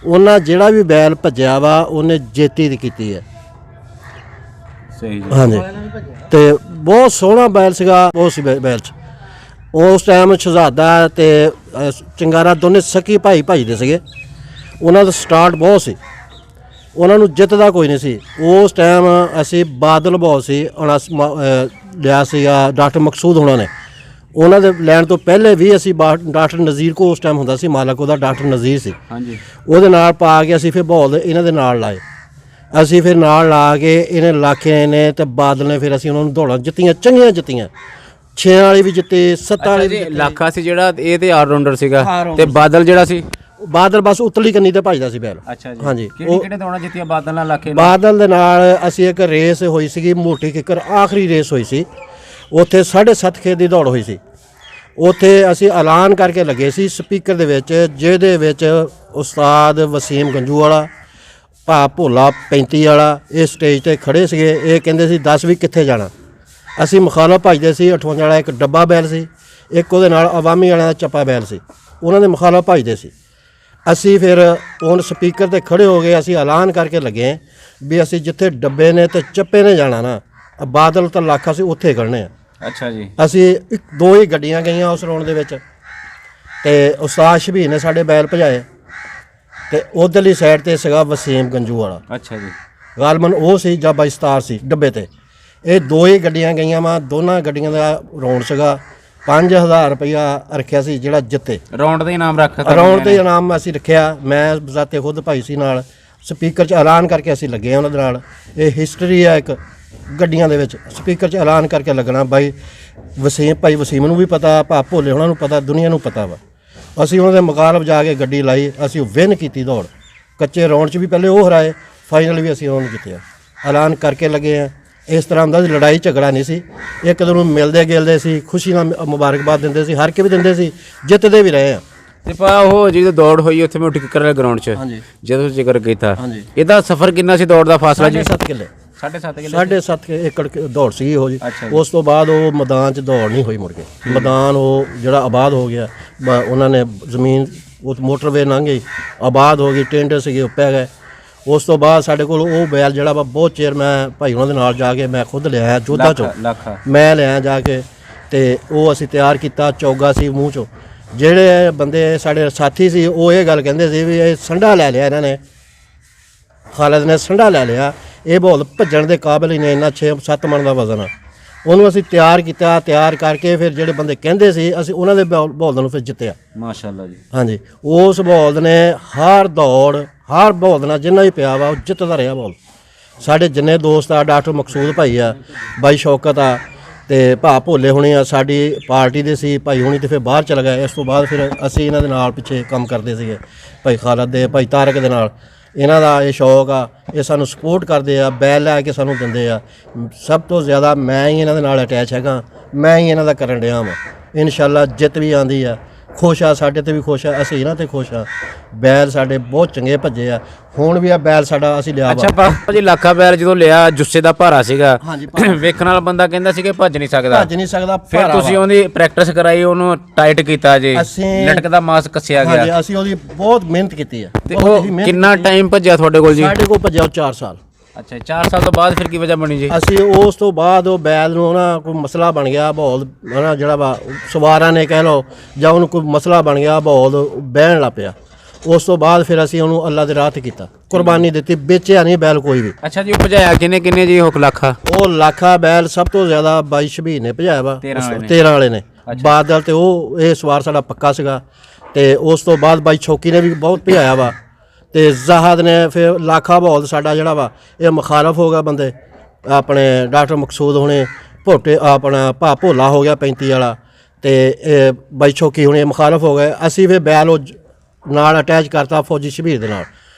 ਉਹਨਾਂ ਜਿਹੜਾ ਵੀ ਬੈਲ ਭੱਜਿਆ ਵਾ ਉਹਨੇ ਜੇਤੀ ਦੀ ਕੀਤੀ ਹੈ। ਸਹੀ ਜੀ। ਹਾਂਜੀ, ਤੇ ਬਹੁਤ ਸੋਹਣਾ ਬੈਲ ਸੀਗਾ ਉਹ ਸੀ ਬੈਲ 'ਚ। ਉਸ ਟਾਈਮ ਸ਼ਹਜ਼ਾਦਾ ਤੇ ਚੰਗਾਰਾ ਦੋਨੇ ਸਕੀ ਭਾਈ ਭੱਜਦੇ ਸੀਗੇ। ਉਹਨਾਂ ਦਾ ਸਟਾਰਟ ਬਹੁਤ ਸੀ, ਉਹਨਾਂ ਨੂੰ ਜਿੱਤਦਾ ਕੋਈ ਨਹੀਂ ਸੀ। ਉਸ ਟਾਈਮ ਅਸੀਂ ਬਾਦਲ ਬਹੁਤ ਸੀ ਲਿਆ ਸੀਗਾ ਡਾਕਟਰ ਮਕਸੂਦ ਹੋਣਾ ਨੇ। ਉਹਨਾਂ ਦੇ ਲੈਣ ਤੋਂ ਪਹਿਲੇ ਵੀ ਅਸੀਂ ਡਾਕਟਰ ਨਜ਼ੀਰ ਕੋ ਉਸ ਟਾਈਮ ਹੁੰਦਾ ਸੀ ਮਾਲਕ, ਉਹਦਾ ਡਾਕਟਰ ਨਜ਼ੀਰ ਸੀ। ਹਾਂਜੀ, ਉਹਦੇ ਨਾਲ ਪਾ ਕੇ ਅਸੀਂ ਫਿਰ ਬੌਲ ਇਹਨਾਂ ਦੇ ਨਾਲ ਲਾਏ। ਅਸੀਂ ਫਿਰ ਨਾਲ ਲਾ ਕੇ ਇਹਨੇ ਲਾਖੇ ਨੇ ਤੇ ਬਾਦਲ ਨੇ, ਫਿਰ ਅਸੀਂ ਉਹਨਾਂ ਨੂੰ ਦੌੜਾਂ ਜਿੱਤੀਆਂ, ਚੰਗੀਆਂ ਜਿੱਤੀਆਂ। 6 ਵਾਲੀ ਵੀ ਜਿੱਤੇ, 7 ਵਾਲੀ ਵੀ ਜਿੱਤੇ। ਲੱਖਾ ਸੀ ਜਿਹੜਾ, ਇਹ ਤੇ ਆਲਰਾਊਂਡਰ ਸੀਗਾ, ਤੇ ਬਾਦਲ ਜਿਹੜਾ ਸੀ? ਬਾਦਲ ਬਸ ਉਤਲੀ ਕੰਨੀ ਤੇ ਭੱਜਦਾ ਸੀ ਬੈਲ। ਅੱਛਾ ਜੀ, ਹਾਂਜੀ, ਕਿਹੜੇ ਦੌੜਾਂ ਜਿੱਤੀਆਂ ਬਾਦਲ ਨਾਲ ਲੱਖੇ ਨਾਲ? ਬਾਦਲ ਦੇ ਨਾਲ ਅਸੀਂ ਇੱਕ ਰੇਸ ਹੋਈ ਸੀਗੀ ਮੋਟੀ ਕਿੱਕਰ, ਆਖਰੀ ਰੇਸ ਹੋਈ ਸੀ ਉੱਥੇ 7.5 ਖੇਤ ਦੀ ਦੌੜ ਹੋਈ ਸੀ। ਉੱਥੇ ਅਸੀਂ ਐਲਾਨ ਕਰਕੇ ਲੱਗੇ ਸੀ ਸਪੀਕਰ ਦੇ ਵਿੱਚ, ਜਿਹਦੇ ਵਿੱਚ ਉਸਤਾਦ ਵਸੀਮ ਗੰਜੂ ਵਾਲਾ, ਭਾ ਭੋਲਾ 35 ਵਾਲਾ ਇਹ ਸਟੇਜ ਤੇ ਖੜੇ ਸੀਗੇ। ਇਹ ਕਹਿੰਦੇ ਸੀ 10 ਵੀ ਕਿੱਥੇ ਜਾਣਾ। ਅਸੀਂ ਮੁਖਾਲਫ ਭੱਜਦੇ ਸੀ। 58 ਵਾਲਾ ਇੱਕ ਡੱਬਾ ਬੈਲ ਸੀ, ਇੱਕ ਉਹਦੇ ਨਾਲ ਅਵਾਮੀ ਵਾਲਿਆਂ ਦਾ ਚੱਪਾ ਬੈਲ ਸੀ, ਉਹਨਾਂ ਦੇ ਮੁਖਾਲਫ ਭੱਜਦੇ ਸੀ। ਅਸੀਂ ਫਿਰ ਹੁਣ ਸਪੀਕਰ ਤੇ ਖੜੇ ਹੋ ਗਏ, ਅਸੀਂ ਐਲਾਨ ਕਰਕੇ ਲੱਗੇ ਵੀ ਅਸੀਂ ਜਿੱਥੇ ਡੱਬੇ ਨੇ ਤੇ ਚੱਪੇ ਨੇ ਜਾਣਾ ਨਾ, ਬਾਦਲ ਤਾਂ ਲੱਖਾ ਸੀ ਉੱਥੇ ਖੜਨੇ ਆ। ਅੱਛਾ ਜੀ, ਅਸੀਂ 2 ਹੀ ਗੱਡੀਆਂ ਗਈਆਂ ਉਸ ਰੌਣ ਦੇ ਵਿੱਚ, ਤੇ ਉਸਤਾਦ ਸ਼ਬੀਰ ਨੇ ਸਾਡੇ ਬੈਲ ਭਜਾਏ, ਤੇ ਉਧਰਲੀ ਸਾਈਡ ਤੇ ਸੀਗਾ ਵਸੀਮ ਗੰਜੂ ਵਾਲਾ। ਅੱਛਾ ਜੀ, ਗਾਲਮਨ ਉਹ ਸੀ ਜਾਂ ਬਾਈ ਸਤਾਰ ਸੀ ਡੱਬੇ ਤੇ। ਇਹ 2 ਹੀ ਗੱਡੀਆਂ ਗਈਆਂ ਵਾ, ਦੋਨਾਂ ਗੱਡੀਆਂ ਦਾ ਰੌਣ ਸੀਗਾ। 5000 ਰੁਪਇਆ ਰੱਖਿਆ ਸੀ ਜਿਹੜਾ ਜਿੱਤੇ। ਰਾਉਂਡ ਦਾ ਇਨਾਮ ਰੱਖਤਾ? ਰਾਉਂਡ ਤੇ ਇਨਾਮ ਅਸੀਂ ਰੱਖਿਆ, ਮੈਂ ਬਜ਼ਾਤੇ ਖੁਦ ਭਾਈ ਸੀ ਨਾਲ। ਸਪੀਕਰ 'ਚ ਐਲਾਨ ਕਰਕੇ ਅਸੀਂ ਲੱਗੇ ਉਹਨਾਂ ਦੇ ਨਾਲ। ਇਹ ਹਿਸਟਰੀ ਆ ਇੱਕ ਗੱਡੀਆਂ ਦੇ ਵਿੱਚ, ਸਪੀਕਰ 'ਚ ਐਲਾਨ ਕਰਕੇ ਲੱਗਣਾ। ਬਾਈ ਭਾਈ ਵਸੀਮ ਨੂੰ ਵੀ ਪਤਾ, ਭਾ ਭੋਲੇ ਉਹਨਾਂ ਨੂੰ ਪਤਾ, ਦੁਨੀਆ ਨੂੰ ਪਤਾ ਵਾ। ਅਸੀਂ ਉਹਨਾਂ ਦੇ ਮੁਕਾਬਲੇ ਜਾ ਕੇ ਗੱਡੀ ਲਾਈ, ਅਸੀਂ ਵਿਨ ਕੀਤੀ ਦੌੜ। ਕੱਚੇ ਰਾਉਂਡ 'ਚ ਵੀ ਪਹਿਲੇ ਉਹ ਹਰਾਏ, ਫਾਈਨਲ ਵੀ ਅਸੀਂ ਉਹਨਾਂ ਨੂੰ ਜਿੱਤਿਆ। ਐਲਾਨ ਕਰਕੇ ਲੱਗੇ ਆ। ਇਸ ਤਰ੍ਹਾਂ ਹੁੰਦਾ ਸੀ, ਲੜਾਈ ਝਗੜਾ ਨਹੀਂ ਸੀ, ਇੱਕ ਦੂਜੇ ਨੂੰ ਮਿਲਦੇ ਗਿਲਦੇ ਸੀ, ਖੁਸ਼ੀ ਨਾਲ ਮੁਬਾਰਕਬਾਦ ਦਿੰਦੇ ਸੀ, ਹਰ ਕੇ ਵੀ ਦਿੰਦੇ ਸੀ, ਜਿੱਤਦੇ ਵੀ ਰਹੇ ਆ। ਤੇ ਪਾ ਉਹ ਜਦੋਂ ਦੌੜ ਹੋਈ ਉੱਥੇ ਮੈਂ ਕਿੱਕਰ ਵਾਲੇ ਗਰਾਊਂਡ 'ਚ, ਹਾਂਜੀ, ਜਦੋਂ ਜ਼ਿਕਰ ਕੀਤਾ, ਹਾਂਜੀ। ਇਹਦਾ ਸਫ਼ਰ ਕਿੰਨਾ ਸੀ ਦੌੜ ਦਾ ਫਾਸਲਾ ਜੀ? 7.5 ਕਿੱਲੇ। 7.5 ਏਕੜ ਦੌੜ ਸੀ ਉਹ ਜੀ। ਅੱਛਾ ਜੀ। ਉਸ ਤੋਂ ਬਾਅਦ ਉਹ ਮੈਦਾਨ 'ਚ ਦੌੜ ਨਹੀਂ ਹੋਈ ਮੁੜ ਕੇ। ਮੈਦਾਨ ਉਹ ਜਿਹੜਾ ਆਬਾਦ ਹੋ ਗਿਆ, ਉਹਨਾਂ ਨੇ ਜ਼ਮੀਨ ਉਹ ਮੋਟਰਵੇ ਲੰਘ ਗਈ, ਆਬਾਦ ਹੋ ਗਈ, ਟੈਂਟ ਸੀਗੇ ਉਹ ਪੈ ਗਏ। ਉਸ ਤੋਂ ਬਾਅਦ ਸਾਡੇ ਕੋਲ ਉਹ ਬੈਲ ਜਿਹੜਾ ਵਾ ਬਹੁਤ ਚਿਰ ਮੈਂ ਭਾਈ ਉਹਨਾਂ ਦੇ ਨਾਲ ਜਾ ਕੇ ਮੈਂ ਖੁਦ ਲਿਆਇਆ ਜੋਧਾ ਚੋਂ, ਮੈਂ ਲਿਆਇਆ ਜਾ ਕੇ, ਤੇ ਉਹ ਅਸੀਂ ਤਿਆਰ ਕੀਤਾ। ਚੌਗਾ ਸੀ ਮੂੰਹ ਚੋਂ। ਜਿਹੜੇ ਬੰਦੇ ਸਾਡੇ ਸਾਥੀ ਸੀ ਉਹ ਇਹ ਗੱਲ ਕਹਿੰਦੇ ਸੀ ਵੀ ਇਹ ਸੰਡਾ ਲੈ ਲਿਆ ਇਹਨਾਂ ਨੇ, ਖਾਲਦ ਨੇ ਸੰਡਾ ਲੈ ਲਿਆ, ਇਹ ਬੋਲ ਭੱਜਣ ਦੇ ਕਾਬਿਲ ਹੀ ਨਹੀਂ, ਇੰਨਾ 6-7 ਮਣ ਦਾ ਵਜ਼ਨ ਆ। ਉਹਨੂੰ ਅਸੀਂ ਤਿਆਰ ਕੀਤਾ, ਤਿਆਰ ਕਰਕੇ ਫਿਰ ਜਿਹੜੇ ਬੰਦੇ ਕਹਿੰਦੇ ਸੀ ਅਸੀਂ ਉਹਨਾਂ ਦੇ ਬੋਲਦਾਂ ਨੂੰ ਫਿਰ ਜਿੱਤਿਆ। ਮਾਸ਼ਾਅੱਲਾ ਜੀ। ਹਾਂਜੀ, ਉਸ ਬੋਲਦ ਨੇ ਹਰ ਦੌੜ ਹਰ ਬੋਲਦ ਨਾਲ ਜਿੰਨਾ ਵੀ ਪਿਆ ਵਾ ਉਹ ਜਿੱਤਦਾ ਰਿਹਾ ਬੋਲ। ਸਾਡੇ ਜਿੰਨੇ ਦੋਸਤ ਆ, ਡਾਕਟਰ ਮਕਸੂਦ ਭਾਈ ਆ, ਬਾਈ ਸ਼ੌਕਤ ਆ, ਤੇ ਭਾ ਭੋਲੇ ਹੁਣੇ ਆ, ਸਾਡੀ ਪਾਰਟੀ ਦੇ ਸੀ ਭਾਈ ਹੁਣੀ, ਤੇ ਫਿਰ ਬਾਹਰ ਚਲ ਗਏ। ਇਸ ਤੋਂ ਬਾਅਦ ਫਿਰ ਅਸੀਂ ਇਹਨਾਂ ਦੇ ਨਾਲ ਪਿੱਛੇ ਕੰਮ ਕਰਦੇ ਸੀਗੇ, ਭਾਈ ਖਾਲਦ ਦੇ, ਭਾਈ ਤਾਰਕ ਦੇ ਨਾਲ। ਇਹਨਾਂ ਦਾ ਇਹ ਸ਼ੌਕ ਆ, ਇਹ ਸਾਨੂੰ ਸਪੋਰਟ ਕਰਦੇ ਆ, ਬੈਲ ਲੈ ਕੇ ਸਾਨੂੰ ਦਿੰਦੇ ਆ। ਸਭ ਤੋਂ ਜ਼ਿਆਦਾ ਮੈਂ ਹੀ ਇਹਨਾਂ ਦੇ ਨਾਲ ਅਟੈਚ ਹੈਗਾ, ਮੈਂ ਹੀ ਇਹਨਾਂ ਦਾ ਕਰਨ ਡਿਆ ਵਾਂ। ਇਨਸ਼ਾਅੱਲਾ ਜਿੱਤ ਵੀ ਆਂਦੀ ਆ, ਖੁਸ਼ ਆ, ਸਾਡੇ ਤੇ ਵੀ ਖੁਸ਼ ਆ, ਅਸੀਂ ਇਹਨਾਂ ਤੇ ਖੁਸ਼ ਆ। ਬੈਲ ਸਾਡੇ ਬਹੁਤ ਚੰਗੇ ਭੱਜੇ ਆ, ਹੁਣ ਵੀ ਆ ਬੈਲ ਸਾਡਾ ਅਸੀਂ ਲਿਆ ਵਾ। ਅੱਛਾ ਪਾਪਾ ਜੀ, ਲੱਖਾ ਬੈਲ ਜਦੋਂ ਲਿਆ ਜੁੱਸੇ ਦਾ ਭਾਰਾ ਸੀਗਾ, ਹਾਂਜੀ, ਵੇਖਣ ਵਾਲਾ ਬੰਦਾ ਕਹਿੰਦਾ ਸੀ ਕਿ ਭੱਜ ਨਹੀਂ ਸਕਦਾ, ਭੱਜ ਨਹੀਂ ਸਕਦਾ। ਫਿਰ ਤੁਸੀਂ ਉਹਦੀ ਪ੍ਰੈਕਟਿਸ ਕਰਾਈ, ਉਹਨੂੰ ਟਾਈਟ ਕੀਤਾ ਜੀ, ਲਟਕ ਦਾ ਮਾਸ ਕੱਸਿਆ ਗਿਆ। ਹਾਂਜੀ, ਅਸੀਂ ਉਹਦੀ ਬਹੁਤ ਮਿਹਨਤ ਕੀਤੀ ਆ। ਤੇ ਉਹ ਕਿੰਨਾ ਟਾਈਮ ਭੱਜਿਆ ਤੁਹਾਡੇ ਕੋਲ ਜੀ? ਸਾਡੇ ਕੋਲ ਭੱਜਿਆ 4 ਸਾਲ। ਅੱਛਾ, 4 ਸਾਲ ਤੋਂ ਬਾਅਦ ਫਿਰ ਕੀ ਵਜ੍ਹਾ ਬਣੀ ਜੀ? ਅਸੀਂ ਉਸ ਤੋਂ ਬਾਅਦ ਉਹ ਬੈਲ ਨੂੰ ਨਾ ਕੋਈ ਮਸਲਾ ਬਣ ਗਿਆ, ਬਹੁਤ ਨਾ ਜਿਹੜਾ ਵਾ ਸਵਾਰਾਂ ਨੇ ਕਹਿ ਲਓ, ਜਾਂ ਉਹਨੂੰ ਕੋਈ ਮਸਲਾ ਬਣ ਗਿਆ, ਬਹੁਤ ਬਹਿਣ ਲੱਗ ਪਿਆ। ਉਸ ਤੋਂ ਬਾਅਦ ਫਿਰ ਅਸੀਂ ਉਹਨੂੰ ਅੱਲਾ ਦੇ ਰਾਹ ਤੇ ਕੀਤਾ, ਕੁਰਬਾਨੀ ਦਿੱਤੀ, ਵੇਚਿਆ ਨਹੀਂ ਬੈਲ ਕੋਈ ਵੀ। ਅੱਛਾ ਜੀ, ਉਹ ਭਜਾਇਆ ਕਿੰਨੇ ਜੀ ਉਹ ਲੱਖਾ? ਉਹ ਲੱਖਾ ਬੈਲ ਸਭ ਤੋਂ ਜ਼ਿਆਦਾ 22 ਸ਼ਬੀਰ ਨੇ ਭਜਾਇਆ ਵਾ, 13 ਵਾਲੇ ਨੇ ਬਾਦਲ, ਤੇ ਉਹ ਇਹ ਸਵਾਰ ਸਾਡਾ ਪੱਕਾ ਸੀਗਾ। ਤੇ ਉਸ ਤੋਂ ਬਾਅਦ ਬਾਈ ਛੋਕੀ ਨੇ ਵੀ ਬਹੁਤ ਭਜਾਇਆ ਵਾ, ਤੇ ਜ਼ਾਹਦ ਨੇ, ਫਿਰ ਲਾਖਾ ਬੌਲ ਸਾਡਾ ਜਿਹੜਾ ਵਾ ਇਹ ਮੁਖਾਲਫ ਹੋ ਗਿਆ ਬੰਦੇ ਆਪਣੇ ਡਾਕਟਰ ਮਕਸੂਦ ਹੁਣੇ, ਭੋਟੇ ਆਪਣਾ ਭਾ ਭੋਲਾ ਹੋ ਗਿਆ 35 ਵਾਲਾ, ਤੇ ਇਹ ਬਾਈ ਛੋਕੀ ਹੁਣੇ ਮੁਖਾਲਫ ਹੋ ਗਏ। ਅਸੀਂ ਫਿਰ ਬੈਲ ਉਹ ਨਾਲ ਅਟੈਚ ਕਰਤਾ ਫੌਜੀ ਸ਼ਬੀਰ ਦੇ ਨਾਲ।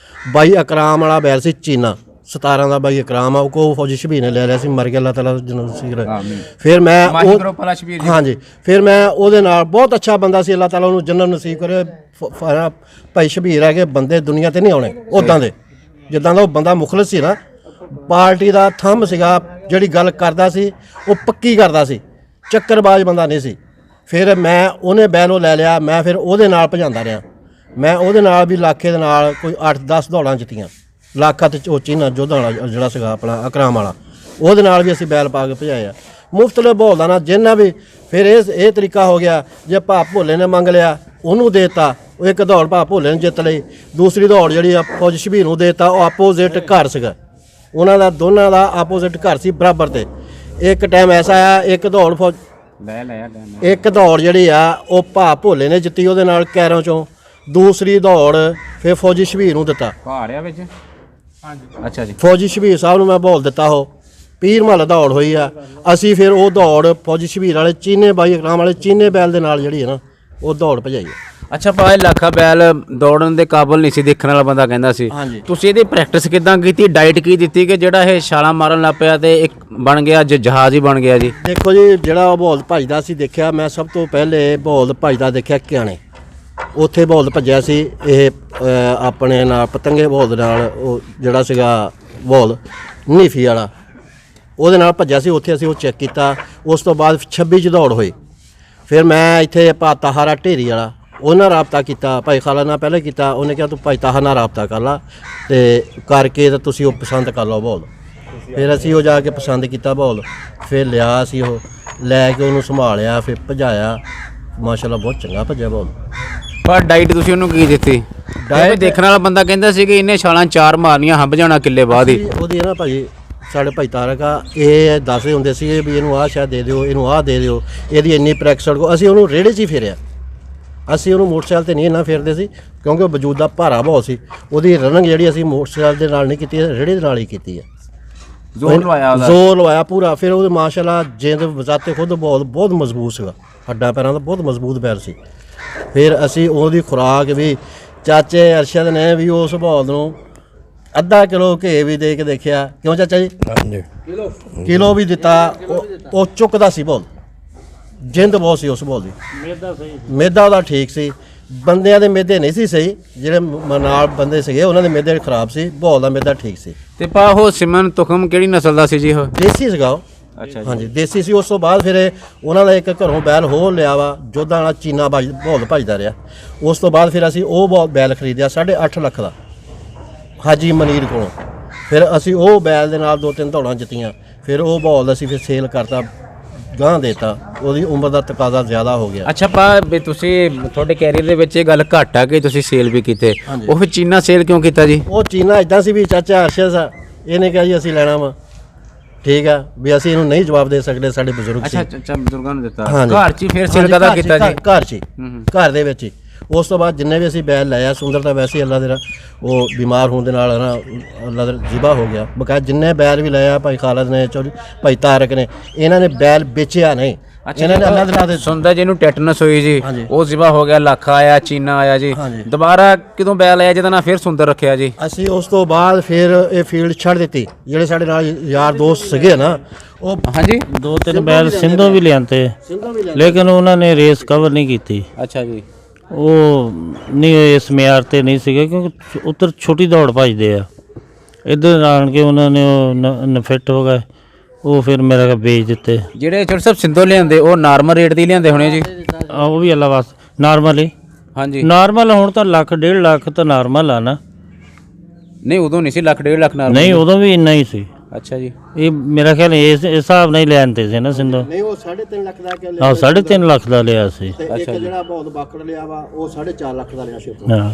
ਬਾਈ ਅਕਰਾਮ ਵਾਲਾ ਬੈਲ ਸੀ ਚੀਨਾ 17 ਦਾ, ਬਾਈ ਅਕਰਾਮ ਆ, ਉਹ ਕੋ ਫੌਜੀ ਸ਼ਬੀਰ ਨੇ ਲੈ ਲਿਆ ਸੀ, ਮਰ ਗਿਆ, ਅੱਲਾਹ ਤਾਲਾ ਜਨਮ ਨਸੀਬ। ਫਿਰ ਮੈਂ ਹਾਂਜੀ, ਫਿਰ ਮੈਂ ਉਹਦੇ ਨਾਲ, ਬਹੁਤ ਅੱਛਾ ਬੰਦਾ ਸੀ, ਅੱਲਾਹ ਤਾਲਾ ਉਹਨੂੰ ਜਨਮ ਨਸੀਬ ਕਰੇ। ਭਾਈ ਸ਼ਬੀਰ ਹੈਗੇ ਬੰਦੇ ਦੁਨੀਆ ਤੇ ਨਹੀਂ ਆਉਣੇ ਉੱਦਾਂ ਦੇ, ਜਿੱਦਾਂ ਦਾ ਉਹ ਬੰਦਾ ਮੁਖਲਸ ਸੀ ਨਾ, ਪਾਰਟੀ ਦਾ ਥੰਮ ਸੀਗਾ, ਜਿਹੜੀ ਗੱਲ ਕਰਦਾ ਸੀ ਉਹ ਪੱਕੀ ਕਰਦਾ ਸੀ, ਚੱਕਰਬਾਜ਼ ਬੰਦਾ ਨਹੀਂ ਸੀ। ਫਿਰ ਮੈਂ ਉਹਨੇ ਬੈਲ ਉਹ ਲੈ ਲਿਆ, ਮੈਂ ਫਿਰ ਉਹਦੇ ਨਾਲ ਭਜਾਉਂਦਾ ਰਿਹਾ। ਮੈਂ ਉਹਦੇ ਨਾਲ ਵੀ ਲਾਖੇ ਦੇ ਨਾਲ ਕੋਈ 8-10 ਦੌੜਾਂ ਜਿੱਤੀਆਂ। ਲਾਖਾ ਤੇ ਉਹ ਚੀਨਾ ਜੋਧਾ ਵਾਲਾ ਜਿਹੜਾ ਸੀਗਾ ਆਪਣਾ ਅਕਰਾਮ ਵਾਲਾ, ਉਹਦੇ ਨਾਲ ਵੀ ਅਸੀਂ ਬੈਲ ਪਾ ਕੇ ਭਜਾਏ ਆ। ਮੁਫਤਲੇ ਬੋਲਦਾ ਨਾ ਜਿੰਨਾ ਵੀ। ਫਿਰ ਇਹ ਤਰੀਕਾ ਹੋ ਗਿਆ, ਜੇ ਭਾ ਭੋਲੇ ਨੇ ਮੰਗ ਲਿਆ ਉਹਨੂੰ ਦੇਤਾ, ਉਹ ਇੱਕ ਦੌੜ ਭਾ ਭੋਲੇ ਨੇ ਜਿੱਤ ਲਈ, ਦੂਸਰੀ ਦੌੜ ਜਿਹੜੀ ਆ ਫੌਜ ਸ਼ਬੀਰ ਨੂੰ ਦੇਤਾ। ਉਹ ਆਪੋਜ਼ਿਟ ਘਰ ਸੀਗਾ ਉਹਨਾਂ ਦਾ, ਦੋਨਾਂ ਦਾ ਆਪੋਜ਼ਿਟ ਘਰ ਸੀ ਬਰਾਬਰ ਤੇ। ਇੱਕ ਟਾਈਮ ਐਸਾ ਆ, ਇੱਕ ਦੌੜ ਫੌਜ ਇੱਕ ਦੌੜ ਜਿਹੜੀ ਆ ਉਹ ਭਾ ਭੋਲੇ ਨੇ ਜਿੱਤੀ ਉਹਦੇ ਨਾਲ ਕੈਰੋਂ ਚੋਂ, ਦੂਸਰੀ ਦੌੜ ਫਿਰ ਫੌਜੀ ਸ਼ਬੀਰ ਨੂੰ ਦਿੱਤਾ ਪਹਾੜਿਆ ਵਿੱਚ। ਅੱਛਾ ਜੀ, ਫੌਜੀ ਸ਼ਬੀਰ ਸਾਹਿਬ ਨੂੰ ਮੈਂ ਬੋਲ ਦਿੱਤਾ। ਉਹ ਪੀਰ ਮਹੱਲ ਦੌੜ ਹੋਈ ਆ, ਅਸੀਂ ਫਿਰ ਉਹ ਦੌੜ ਫੌਜੀ ਸ਼ਬੀਰ ਵਾਲੇ ਚੀਨੇ ਬਾਈ ਅਕਰਾਮ ਵਾਲੇ ਚੀਨੇ ਬੈਲ ਦੇ ਨਾਲ ਜਿਹੜੀ ਹੈ ਨਾ ਉਹ ਦੌੜ ਭਜਾਈ। ਅੱਛਾ ਭਾਈ, ਲੱਖਾ ਬੈਲ ਦੌੜਨ ਦੇ ਕਾਬਲ ਨਹੀਂ ਸੀ, ਦੇਖਣ ਵਾਲਾ ਬੰਦਾ ਕਹਿੰਦਾ ਸੀ। ਤੁਸੀਂ ਇਹਦੀ ਪ੍ਰੈਕਟਿਸ ਕਿਦਾਂ ਕੀਤੀ, ਡਾਈਟ ਕੀ ਦਿੱਤੀ ਕਿ ਜਿਹੜਾ ਇਹ ਛਾਲਾਂ ਮਾਰਨ ਲੱਗ ਪਿਆ ਤੇ ਇੱਕ ਬਣ ਗਿਆ ਜਹਾਜ਼ ਹੀ ਬਣ ਗਿਆ ਜੀ? ਦੇਖੋ ਜੀ, ਜਿਹੜਾ ਉਹ ਬੋਲ ਭੱਜਦਾ ਸੀ ਦੇਖਿਆ ਮੈਂ, ਸਭ ਤੋਂ ਪਹਿਲੇ ਬੋਲ ਭੱਜਦਾ ਦੇਖਿਆ ਕਿਆਣੇ, ਉੱਥੇ ਬੋਲ ਭੱਜਿਆ ਸੀ ਇਹ ਆਪਣੇ ਨਾਲ ਪਤੰਗੇ ਬੋਲ ਨਾਲ, ਉਹ ਜਿਹੜਾ ਸੀਗਾ ਬੋਲ ਨੀਫੀ ਵਾਲਾ, ਉਹਦੇ ਨਾਲ ਭੱਜਿਆ ਸੀ। ਉੱਥੇ ਅਸੀਂ ਉਹ ਚੈੱਕ ਕੀਤਾ। ਉਸ ਤੋਂ ਬਾਅਦ 26 'ਚ ਦੌੜ ਹੋਈ। ਫਿਰ ਮੈਂ ਇੱਥੇ ਭਾ ਤਾਹਾਰਾ ਢੇਰੀ ਵਾਲਾ, ਉਹਨਾਂ ਰਾਬਤਾ ਕੀਤਾ, ਭਾਈ ਖਾਲਾ ਨਾਲ ਪਹਿਲਾਂ ਕੀਤਾ। ਉਹਨੇ ਕਿਹਾ ਤੂੰ ਭਾਈ ਤਾਹਾ ਨਾਲ ਰਾਬਤਾ ਕਰ ਲਾ ਤੇ ਕਰਕੇ ਤਾਂ ਤੁਸੀਂ ਉਹ ਪਸੰਦ ਕਰ ਲਓ ਬੋਲ। ਫਿਰ ਅਸੀਂ ਉਹ ਜਾ ਕੇ ਪਸੰਦ ਕੀਤਾ ਬੋਲ, ਫਿਰ ਲਿਆ ਅਸੀਂ ਉਹ ਲੈ ਕੇ ਉਹਨੂੰ ਸੰਭਾਲਿਆ, ਫਿਰ ਭਜਾਇਆ। ਮਾਸ਼ਾਅੱਲਾ ਬਹੁਤ ਚੰਗਾ ਭੱਜਿਆ ਬੋਲ। ਪਰ ਡਾਈਟ ਤੁਸੀਂ ਉਹਨੂੰ ਕੀ ਦਿੱਤੀ? ਡਾਈਟ ਦੇਖਣ ਵਾਲਾ ਬੰਦਾ ਕਹਿੰਦਾ ਸੀ ਕਿ ਇਹਨੇ ਛਾਲਾਂ 4 ਮਾਰਨੀਆਂ, ਹੰਭ ਜਾਣਾ ਕਿੱਲੇ ਬਾਅਦ ਹੀ। ਉਹਦੀ ਨਾ ਭਾਈ ਸਾਡੇ ਭਾਈ ਤਾਰਕ ਆ, ਇਹ ਦੱਸਦੇ ਹੁੰਦੇ ਸੀ ਵੀ ਇਹਨੂੰ ਆਹ ਸ਼ਾਇਦ ਦੇ ਦਿਓ, ਇਹਨੂੰ ਆਹ ਦੇ ਦਿਓ, ਇਹਦੀ ਇੰਨੀ ਪ੍ਰੈਕਟਿਸ ਕੋ। ਅਸੀਂ ਉਹਨੂੰ ਰੇੜੇ 'ਚ ਹੀ ਫੇਰਿਆ, ਅਸੀਂ ਉਹਨੂੰ ਮੋਟਰਸਾਈਕਲ ਤੇ ਨਹੀਂ ਇੰਨਾ ਫੇਰਦੇ ਸੀ ਕਿਉਂਕਿ ਉਹ ਵਜੂਦ ਦਾ ਭਾਰਾ ਬਹੁਤ ਸੀ। ਉਹਦੀ ਰਨਿੰਗ ਜਿਹੜੀ ਅਸੀਂ ਮੋਟਰਸਾਈਕਲ ਦੇ ਨਾਲ ਨਹੀਂ ਕੀਤੀ, ਰੇੜੇ ਦੇ ਨਾਲ ਹੀ ਕੀਤੀ ਹੈ। ਜ਼ੋਰ ਲਵਾਇਆ ਪੂਰਾ। ਫਿਰ ਉਹਦੇ ਮਾਸ਼ਾਅੱਲਾ ਜਿੰਦ ਵਜ਼ਾਤੇ ਖੁਦ ਬਹੁਤ ਮਜ਼ਬੂਤ ਸੀਗਾ, ਹੱਡਾਂ ਪੈਰਾਂ ਦਾ ਬਹੁਤ ਮਜ਼ਬੂਤ ਬੈਲ ਸੀ। ਫਿਰ ਅਸੀਂ ਉਹਦੀ ਖੁਰਾਕ ਵੀ, ਚਾਚੇ ਅਰਸ਼ਦ ਨੇ ਵੀ ਉਸ ਬੋਲ ਨੂੰ ਅੱਧਾ ਕਿਲੋ ਘੇ ਵੀ ਦੇ ਕੇ ਦੇਖਿਆ। ਕਿਉਂ ਚਾਚਾ ਜੀ? ਕਿਲੋ ਵੀ ਦਿੱਤਾ। ਉਹ ਚੁੱਕਦਾ ਸੀ ਬੋਲ, ਜਿੰਦ ਬਹੁਤ ਸੀ ਉਸ ਬੋਲ ਦੀ। ਮੇਦਾ ਉਹਦਾ ਠੀਕ ਸੀ, ਬੰਦਿਆਂ ਦੇ ਮੇਦੇ ਨਹੀਂ ਸੀ ਸਹੀ, ਜਿਹੜੇ ਨਾਲ ਬੰਦੇ ਸੀਗੇ ਉਹਨਾਂ ਦੇ ਮੇਦੇ ਖਰਾਬ ਸੀ, ਬੋਲ ਦਾ ਮੇਦਾ ਠੀਕ ਸੀ। ਤੇ ਪਾ ਉਹ ਸਿਮਨ ਤੁਖਮ ਕਿਹੜੀ ਨਸਲ ਦਾ ਸੀ ਜੀ? ਉਹ ਦੇਸੀ ਸੀਗਾ ਉਹ। ਅੱਛਾ ਹਾਂਜੀ, ਦੇਸੀ ਸੀ। ਉਸ ਤੋਂ ਬਾਅਦ ਫਿਰ ਉਹਨਾਂ ਦਾ ਇੱਕ ਘਰੋਂ ਬੈਲ ਹੋਰ ਲਿਆ ਵਾ, ਜੋਧਾ ਵਾਲਾ ਚੀਨਾ ਬੋਲ ਭੱਜਦਾ ਰਿਹਾ। ਉਸ ਤੋਂ ਬਾਅਦ ਫਿਰ ਅਸੀਂ ਉਹ ਬੈਲ ਖਰੀਦਿਆ 8.5 ਲੱਖ ਦਾ ਹਾਜੀ ਮਨੀਰ ਕੋਲੋਂ। ਫਿਰ ਅਸੀਂ ਉਹ ਬੈਲ ਦੇ ਨਾਲ 2-3 ਦੌੜਾਂ ਜਿੱਤੀਆਂ। ਫਿਰ ਉਹ ਬੋਲ ਅਸੀਂ ਫਿਰ ਸੇਲ ਕਰਤਾ, ਗਾਂ ਦੇਤਾ, ਉਹਦੀ ਉਮਰ ਦਾ ਤਕਾਜ਼ਾ ਜ਼ਿਆਦਾ ਹੋ ਗਿਆ। ਅੱਛਾ ਪਾ ਵੀ ਤੁਸੀਂ ਤੁਹਾਡੇ ਕੈਰੀਅਰ ਦੇ ਵਿੱਚ ਇਹ ਗੱਲ ਘੱਟ ਆ ਕਿ ਤੁਸੀਂ ਸੇਲ ਵੀ ਕੀਤੇ, ਉਹ ਫਿਰ ਚੀਨਾ ਸੇਲ ਕਿਉਂ ਕੀਤਾ ਜੀ? ਉਹ ਚੀਨਾ ਇਦਾਂ ਸੀ ਵੀ ਚਾਚਾ ਅਰਸ਼ਦ ਆ, ਇਹਨੇ ਕਿਹਾ ਜੀ ਅਸੀਂ ਲੈਣਾ ਵਾ, ਠੀਕ ਆ ਵੀ ਅਸੀਂ ਇਹਨੂੰ ਨਹੀਂ ਜਵਾਬ ਦੇ ਸਕਦੇ, ਸਾਡੇ ਬਜ਼ੁਰਗ ਸੀ। ਅੱਛਾ ਬਜ਼ੁਰਗਾਂ ਨੂੰ ਦਿੱਤਾ ਘਰ 'ਚ ਹੀ। ਫਿਰ ਸੇਲ ਕਦਾ ਕੀਤਾ ਜੀ? ਘਰ 'ਚ, ਘਰ ਦੇ ਵਿੱਚ ਹੀ। ਉਸ ਤੋਂ ਬਾਅਦ ਜਿੰਨੇ ਵੀ ਅਸੀਂ ਬੈਲ ਲਾਇਆ, ਸੁੰਦਰ ਤਾਂ ਵੈਸੇ ਹੀ ਅੱਲਾ ਦੇ ਉਹ ਬਿਮਾਰ ਹੋਣ ਦੇ ਨਾਲ ਨਾ ਅੱਲਾ ਦਾ ਜ਼ਿਬਾ ਹੋ ਗਿਆ। ਬਕਾਇਦਾ ਜਿੰਨੇ ਬੈਲ ਵੀ ਲਾਇਆ ਭਾਈ ਖਾਲਦ ਨੇ, ਭਾਈ ਤਾਰਕ ਨੇ, ਇਹਨਾਂ ਨੇ ਬੈਲ ਵੇਚਿਆ ਨਹੀਂ। ਇਹਨਾਂ ਨੇ ਅੱਲਾ ਦੇ ਨਾਲ ਸੁਣਦਾ ਜਿਹਨੂੰ ਟੈਟਨਸ ਹੋਈ ਜੀ, ਉਹ ਜ਼ਿਬਾ ਹੋ ਗਿਆ, ਲੱਖਾ ਆਇਆ, ਚੀਨਾ ਆਇਆ ਜੀ। ਦੁਬਾਰਾ ਕਿਦੋਂ ਬੈਲ ਆਇਆ ਜਿਹਦਾ ਨਾਂ ਫਿਰ ਸੁੰਦਰ ਰੱਖਿਆ ਜੀ? ਅਸੀਂ ਉਸ ਤੋਂ ਬਾਅਦ ਫਿਰ ਇਹ ਫੀਲਡ ਛੱਡ ਦਿੱਤੀ। ਜਿਹੜੇ ਸਾਡੇ ਨਾਲ ਯਾਰ ਦੋਸਤ ਸੀਗੇ ਨਾ, ਉਹ 2-3 ਬੈਲ ਸਿੰਧੋਂ ਵੀ ਲਿਆਂਤੇ, ਲੇਕਿਨ ਉਹਨਾਂ ਨੇ ਰੇਸ ਕਵਰ ਨਹੀਂ ਕੀਤੀ। ਅੱਛਾ ਜੀ, ਉਹ ਨਹੀਂ ਇਸ ਮਿਆਰ ਤੇ ਨਹੀਂ ਸੀਗੇ ਕਿਉਂਕਿ ਉੱਧਰ ਛੋਟੀ ਦੌੜ ਭੱਜਦੇ ਆ। ਇੱਧਰ ਆਣ ਕੇ ਉਹਨਾਂ ਨੇ ਉਹ ਫਿੱਟ ਹੋ ਗਏ, ਉਹ ਫਿਰ ਮੇਰਾ ਵੇਚ ਦਿੱਤੇ। ਜਿਹੜੇ ਛੋਟੇ ਸਾਹਿਬ ਸਿੰਧੋਂ ਲਿਆਂਦੇ ਉਹ ਨਾਰਮਲ ਰੇਟ ਦੀ ਲਿਆਂਦੇ ਹੋਣੇ ਜੀ? ਉਹ ਵੀ ਅੱਲਾ ਵਾਸਤੇ ਨਾਰਮਲ ਹੀ। ਹਾਂਜੀ, ਨਾਰਮਲ ਹੁਣ ਤਾਂ 1.5 ਲੱਖ ਤਾਂ ਨਾਰਮਲ ਆ ਨਾ। ਨਹੀਂ ਉਦੋਂ ਨਹੀਂ ਸੀ 1.5 ਲੱਖ ਨਾਰਮਲ? ਨਹੀਂ ਉਦੋਂ ਵੀ ਇੰਨਾ ਹੀ ਸੀ। ਅੱਛਾ ਜੀ, ਇਹ ਮੇਰਾ ਖਿਆਲ ਇਸ ਹਿਸਾਬ ਨਾਲ ਹੀ ਲੈਣਦੇ ਸੀ ਨਾ ਸਿੰਧੋਂ। ਨਹੀਂ ਉਹ 3.5 ਲੱਖ ਦਾ ਕਿ ਆਹ 3.5 ਲੱਖ ਦਾ ਲਿਆ ਸੀ। ਇੱਕ ਜਿਹੜਾ ਬਹੁਤ ਬਾਕੜ ਲਿਆ ਵਾ ਉਹ 4.5 ਲੱਖ ਦਾ ਲਿਆ ਸੀ। ਹਾਂ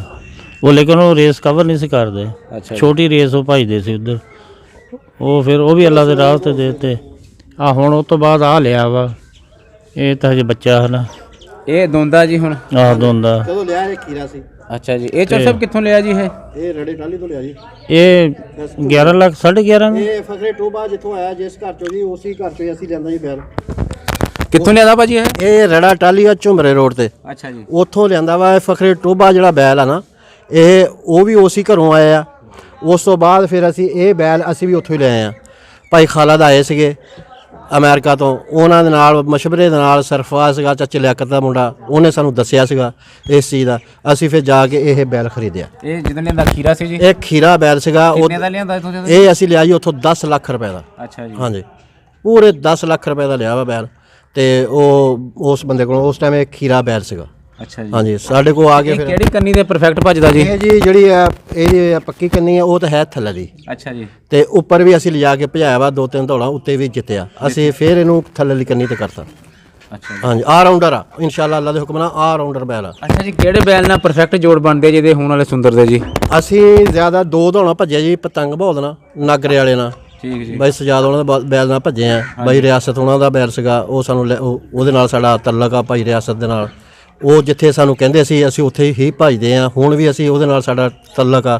ਉਹ ਲੇਕਿਨ ਉਹ ਰੇਸ ਕਵਰ ਨਹੀਂ ਸੀ ਕਰਦੇ, ਅੱਛਾ ਛੋਟੀ ਰੇਸ ਉਹ ਭਜਦੇ ਸੀ ਉੱਧਰ। ਉਹ ਫਿਰ ਉਹ ਵੀ ਅੱਲਾ ਦੇ ਰਾਹ ਤੇ ਦੇ ਦਿੱਤੇ। ਆ ਹੁਣ ਉਹ ਤੋਂ ਬਾਅਦ ਆ ਲਿਆ ਵਾ, ਇਹ ਤਾਂ ਹਜੇ ਬੱਚਾ ਹੈ ਨਾ। ਇਹ ਦੋਂਦਾ ਜੀ ਹੁਣ ਆਹ ਦੋਂਦਾ। ਜਦੋਂ ਲਿਆ ਇਹ ਖੀਰਾ ਸੀ। ਅੱਛਾ ਜੀ, ਇਹ ਚੋਰ ਸਾਹਿਬ ਕਿੱਥੋਂ ਲਿਆ ਜੀ ਇਹ ਰੜੇ ਟਾਲੀ ਤੋਂ ਲਿਆ ਜੀ। ਇਹ 11 ਲੱਖ 11.5 ਇਹ ਫਕਰੇ ਟੋਬਾ ਜਿੱਥੋਂ ਆਇਆ, ਜਿਸ ਘਰ ਚੋਂ ਜੀ ਉਸੇ ਘਰ ਚੋਂ ਅਸੀਂ ਲਿਆਂਦਾ ਜੀ ਬੈਲ। ਕਿੱਥੋਂ ਲਿਆਦਾ ਭਾਜੀ ਇਹ ਰੜਾ ਟਾਲੀ ਆ ਝੁੰਮਰੇ ਰੋਡ ਤੇ, ਅੱਛਾ ਜੀ, ਉੱਥੋਂ ਲਿਆਂਦਾ ਵਾ। ਇਹ ਫਕਰੇ ਟੋਬਾ ਜਿਹੜਾ ਬੈਲ ਆ ਨਾ, ਇਹ ਉਹ ਵੀ ਉਸੇ ਘਰੋਂ ਆਇਆ ਆ। ਉਸ ਤੋਂ ਬਾਅਦ ਫਿਰ ਅਸੀਂ ਇਹ ਬੈਲ ਅਸੀਂ ਵੀ ਉੱਥੋਂ ਹੀ ਲੈ ਆਏ ਆ। ਭਾਈ ਖਾਲਦ ਆਏ ਸੀਗੇ ਅਮਰੀਕਾ ਤੋਂ, ਉਹਨਾਂ ਦੇ ਨਾਲ ਮਸ਼ਵਰੇ ਦੇ ਨਾਲ ਸਰਫਰਾਜ਼ ਸੀਗਾ ਚਾਚੇ ਲਿਆਕਤ ਦਾ ਮੁੰਡਾ, ਉਹਨੇ ਸਾਨੂੰ ਦੱਸਿਆ ਸੀਗਾ ਇਸ ਚੀਜ਼ ਦਾ। ਅਸੀਂ ਫਿਰ ਜਾ ਕੇ ਇਹ ਬੈਲ ਖਰੀਦਿਆ। ਇਹ ਜਦੋਂ ਲਿਆਂਦਾ ਖੀਰਾ ਸੀ ਜੀ, ਇਹ ਖੀਰਾ ਬੈਲ ਸੀਗਾ। ਕਿੰਨੇ ਦਾ ਲਿਆਂਦਾ ਇਥੋਂ? ਇਹ ਅਸੀਂ ਲਿਆ ਜੀ ਉੱਥੋਂ 10 ਲੱਖ ਰੁਪਏ ਦਾ। ਅੱਛਾ ਜੀ, ਹਾਂਜੀ, ਪੂਰੇ 10 ਲੱਖ ਰੁਪਏ ਦਾ ਲਿਆ ਵਾ ਬੈਲ। ਤੇ ਉਹ ਉਸ ਬੰਦੇ ਕੋਲ ਉਸ ਟਾਈਮ ਇਹ ਖੀਰਾ ਬੈਲ ਸੀਗਾ। ਅੱਛਾ ਜੀ, ਹਾਂਜੀ, ਸਾਡੇ ਕੋਲ ਆ ਕੇ ਇਹ ਫਿਰ ਕਿਹੜੀ ਕੰਨੀ ਦੇ ਪਰਫੈਕਟ ਭੱਜਦਾ ਜੀ? ਇਹ ਜੀ ਜਿਹੜੀ ਆ ਇਹ ਪੱਕੀ ਕੰਨੀ ਆ, ਉਹ ਤਾਂ ਹੈ ਥੱਲੇ ਦੀ, ਅੱਛਾ ਜੀ, ਤੇ ਉੱਪਰ ਵੀ ਅਸੀਂ ਲਿਜਾ ਕੇ ਭਜਾਇਆ ਵਾ। 2-3 ਦੌੜਾਂ ਉੱਤੇ ਵੀ ਜਿੱਤਿਆ ਅਸੀਂ। ਫਿਰ ਇਹਨੂੰ ਥੱਲੇ ਵਾਲੀ ਕੰਨੀ ਤੇ ਕਰਤਾ। ਅੱਛਾ ਜੀ, ਹਾਂਜੀ, ਆਲ ਰਾਉਂਡਰ ਆ ਇਨਸ਼ਾਅੱਲਾ, ਅੱਲਾ ਦੇ ਹੁਕਮ ਨਾਲ ਆਲ ਰਾਉਂਡਰ ਬੈਲ ਆ। ਅੱਛਾ ਜੀ, ਕਿਹੜੇ ਬੈਲ ਨਾਲ ਪਰਫੈਕਟ ਜੋੜ ਬਣਦੇ ਜਿਹਦੇ ਹੁਣ ਵਾਲੇ ਸੁੰਦਰ ਦੇ ਜੀ? ਅਸੀਂ ਜ਼ਿਆਦਾ 2 ਦੌੜਾਂ ਭੱਜਿਆ ਜੀ, ਪਤੰਗ ਬੋਲਣਾ ਨਾਗਰੇ ਵਾਲੇ ਨਾਲ। ਠੀਕ ਜੀ, ਬਾਈ ਸਜਾਦ ਉਹਨਾਂ ਦਾ ਬੈਲ ਨਾਲ ਭੱਜੇ ਆ। ਬਾਈ ਰਿਆਸਤ ਉਹਨਾਂ ਦਾ ਬੈਲ ਸੀਗਾ, ਉਹ ਸਾਨੂੰ ਉਹਦੇ ਨਾਲ ਸਾਡਾ ਤਲਕ ਆ ਭਾਈ ਰਿਆਸਤ ਦੇ ਨਾਲ। ਉਹ ਜਿੱਥੇ ਸਾਨੂੰ ਕਹਿੰਦੇ ਸੀ ਅਸੀਂ ਉੱਥੇ ਹੀ ਭੱਜਦੇ ਆ। ਹੁਣ ਵੀ ਅਸੀਂ ਉਹਦੇ ਨਾਲ ਸਾਡਾ ਤਲਕ ਆ।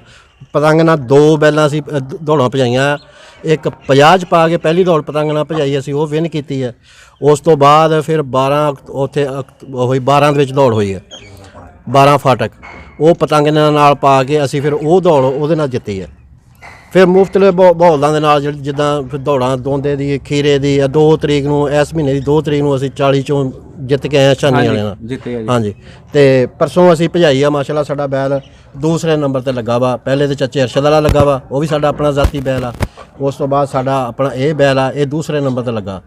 ਪਤੰਗ ਨਾਲ 2 ਬੈਲਾਂ ਅਸੀਂ ਦੌੜਾਂ ਭਜਾਈਆਂ। ਇੱਕ 50 'ਚ ਪਾ ਕੇ ਪਹਿਲੀ ਦੌੜ ਪਤੰਗ ਨਾਲ ਭਜਾਈ, ਅਸੀਂ ਉਹ ਵਿਨ ਕੀਤੀ ਹੈ। ਉਸ ਤੋਂ ਬਾਅਦ ਫਿਰ 12 ਉੱਥੇ ਹੋਈ, 12 ਦੇ ਵਿੱਚ ਦੌੜ ਹੋਈ ਹੈ, 12 ਫਾਟਕ। ਉਹ ਪਤੰਗ ਨਾਲ ਪਾ ਕੇ ਅਸੀਂ ਫਿਰ ਉਹ ਦੌੜ ਉਹਦੇ ਨਾਲ ਜਿੱਤੀ ਹੈ। ਫਿਰ ਮੁਫਤਲੇ ਬੌਲਾਂ ਦੇ ਨਾਲ ਜਿੱਦਾਂ ਫਿਰ ਦੌੜਾਂ ਦੋਂਦੇ ਦੀ, ਖੀਰੇ ਦੀ 2 ਤਰੀਕ ਨੂੰ, ਇਸ ਮਹੀਨੇ ਦੀ 2 ਤਰੀਕ ਨੂੰ ਅਸੀਂ 40 ਚੋਂ ਜਿੱਤ ਕੇ ਆਏ ਹਾਂ ਛਾਨੀ ਵਾਲੇ ਨਾਲ। ਜਿੱਤੇ ਆ ਜੀ। ਹਾਂਜੀ, ਤੇ ਪਰਸੋਂ ਅਸੀਂ ਭਜਾਈ ਆ ਮਾਸ਼ਾਅੱਲਾ। ਸਾਡਾ ਬੈਲ ਦੂਸਰੇ ਨੰਬਰ ਤੇ ਲੱਗਾ ਵਾ। ਪਹਿਲੇ ਤੇ ਚਾਚੇ ਅਰਸ਼ਦ ਵਾਲਾ ਲੱਗਾ ਵਾ, ਉਹ ਵੀ ਸਾਡਾ ਆਪਣਾ ਜ਼ਾਤੀ ਬੈਲ ਆ। ਉਸ ਤੋਂ ਬਾਅਦ ਸਾਡਾ ਆਪਣਾ ਇਹ ਬੈਲ ਆ, ਇਹ ਦੂਸਰੇ ਨੰਬਰ ਤੇ ਲੱਗਾ।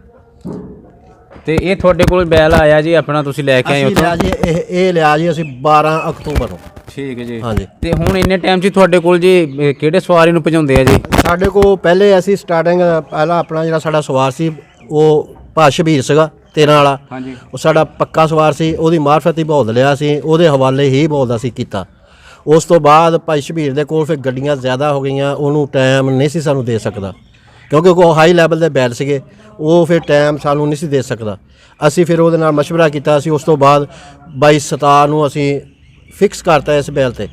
ਤੇ ਇਹ ਤੁਹਾਡੇ ਕੋਲ ਬੈਲ ਆਇਆ ਜੀ ਆਪਣਾ, ਤੁਸੀਂ ਲੈ ਕੇ ਆਏ ਅਸੀਂ ਲਿਆ ਜੀ ਇਹ ਲਿਆ ਜੀ ਅਸੀਂ 12 ਅਕਤੂਬਰ ਨੂੰ। ਠੀਕ ਹੈ ਜੀ, ਹਾਂਜੀ। ਤੇ ਹੁਣ ਇੰਨੇ ਟਾਈਮ 'ਚ ਤੁਹਾਡੇ ਕੋਲ ਜੀ ਕਿਹੜੇ ਸਵਾਰੀ ਨੂੰ ਭਜਾਉਂਦੇ ਆ ਜੀ? ਸਾਡੇ ਕੋਲ ਪਹਿਲੇ ਅਸੀਂ ਸਟਾਰਟਿੰਗ ਪਹਿਲਾਂ ਆਪਣਾ ਜਿਹੜਾ ਸਾਡਾ ਸਵਾਰ ਸੀ ਉਹ ਭਾ ਸ਼ਬੀਰ ਸੀਗਾ 13 ਵਾਲਾ। ਹਾਂਜੀ, ਉਹ ਸਾਡਾ ਪੱਕਾ ਸਵਾਰ ਸੀ, ਉਹਦੀ ਮਾਰਫਤ ਹੀ ਬੋਲ ਲਿਆ ਸੀ, ਉਹਦੇ ਹਵਾਲੇ ਹੀ ਬੋਲਦਾ ਸੀ ਕੀਤਾ। ਉਸ ਤੋਂ ਬਾਅਦ ਭਾਈ ਸ਼ਬੀਰ ਦੇ ਕੋਲ ਫਿਰ ਗੱਡੀਆਂ ਜ਼ਿਆਦਾ ਹੋ ਗਈਆਂ, ਉਹਨੂੰ ਟਾਈਮ ਨਹੀਂ ਸੀ ਸਾਨੂੰ ਦੇ ਸਕਦਾ, ਕਿਉਂਕਿ ਉਹ ਹਾਈ ਲੈਵਲ ਦੇ ਬੈਲ ਸੀਗੇ। ਉਹ ਫਿਰ ਟਾਈਮ ਸਾਨੂੰ ਨਹੀਂ ਸੀ ਦੇ ਸਕਦਾ। ਅਸੀਂ ਫਿਰ ਉਹਦੇ ਨਾਲ ਮਸ਼ਵਰਾ ਕੀਤਾ ਸੀ। ਉਸ ਤੋਂ ਬਾਅਦ 22 ਸਤਾਰ ਨੂੰ ਅਸੀਂ ਫਿਕਸ ਕਰਤਾ ਇਸ ਬੈਲ ਤੇ।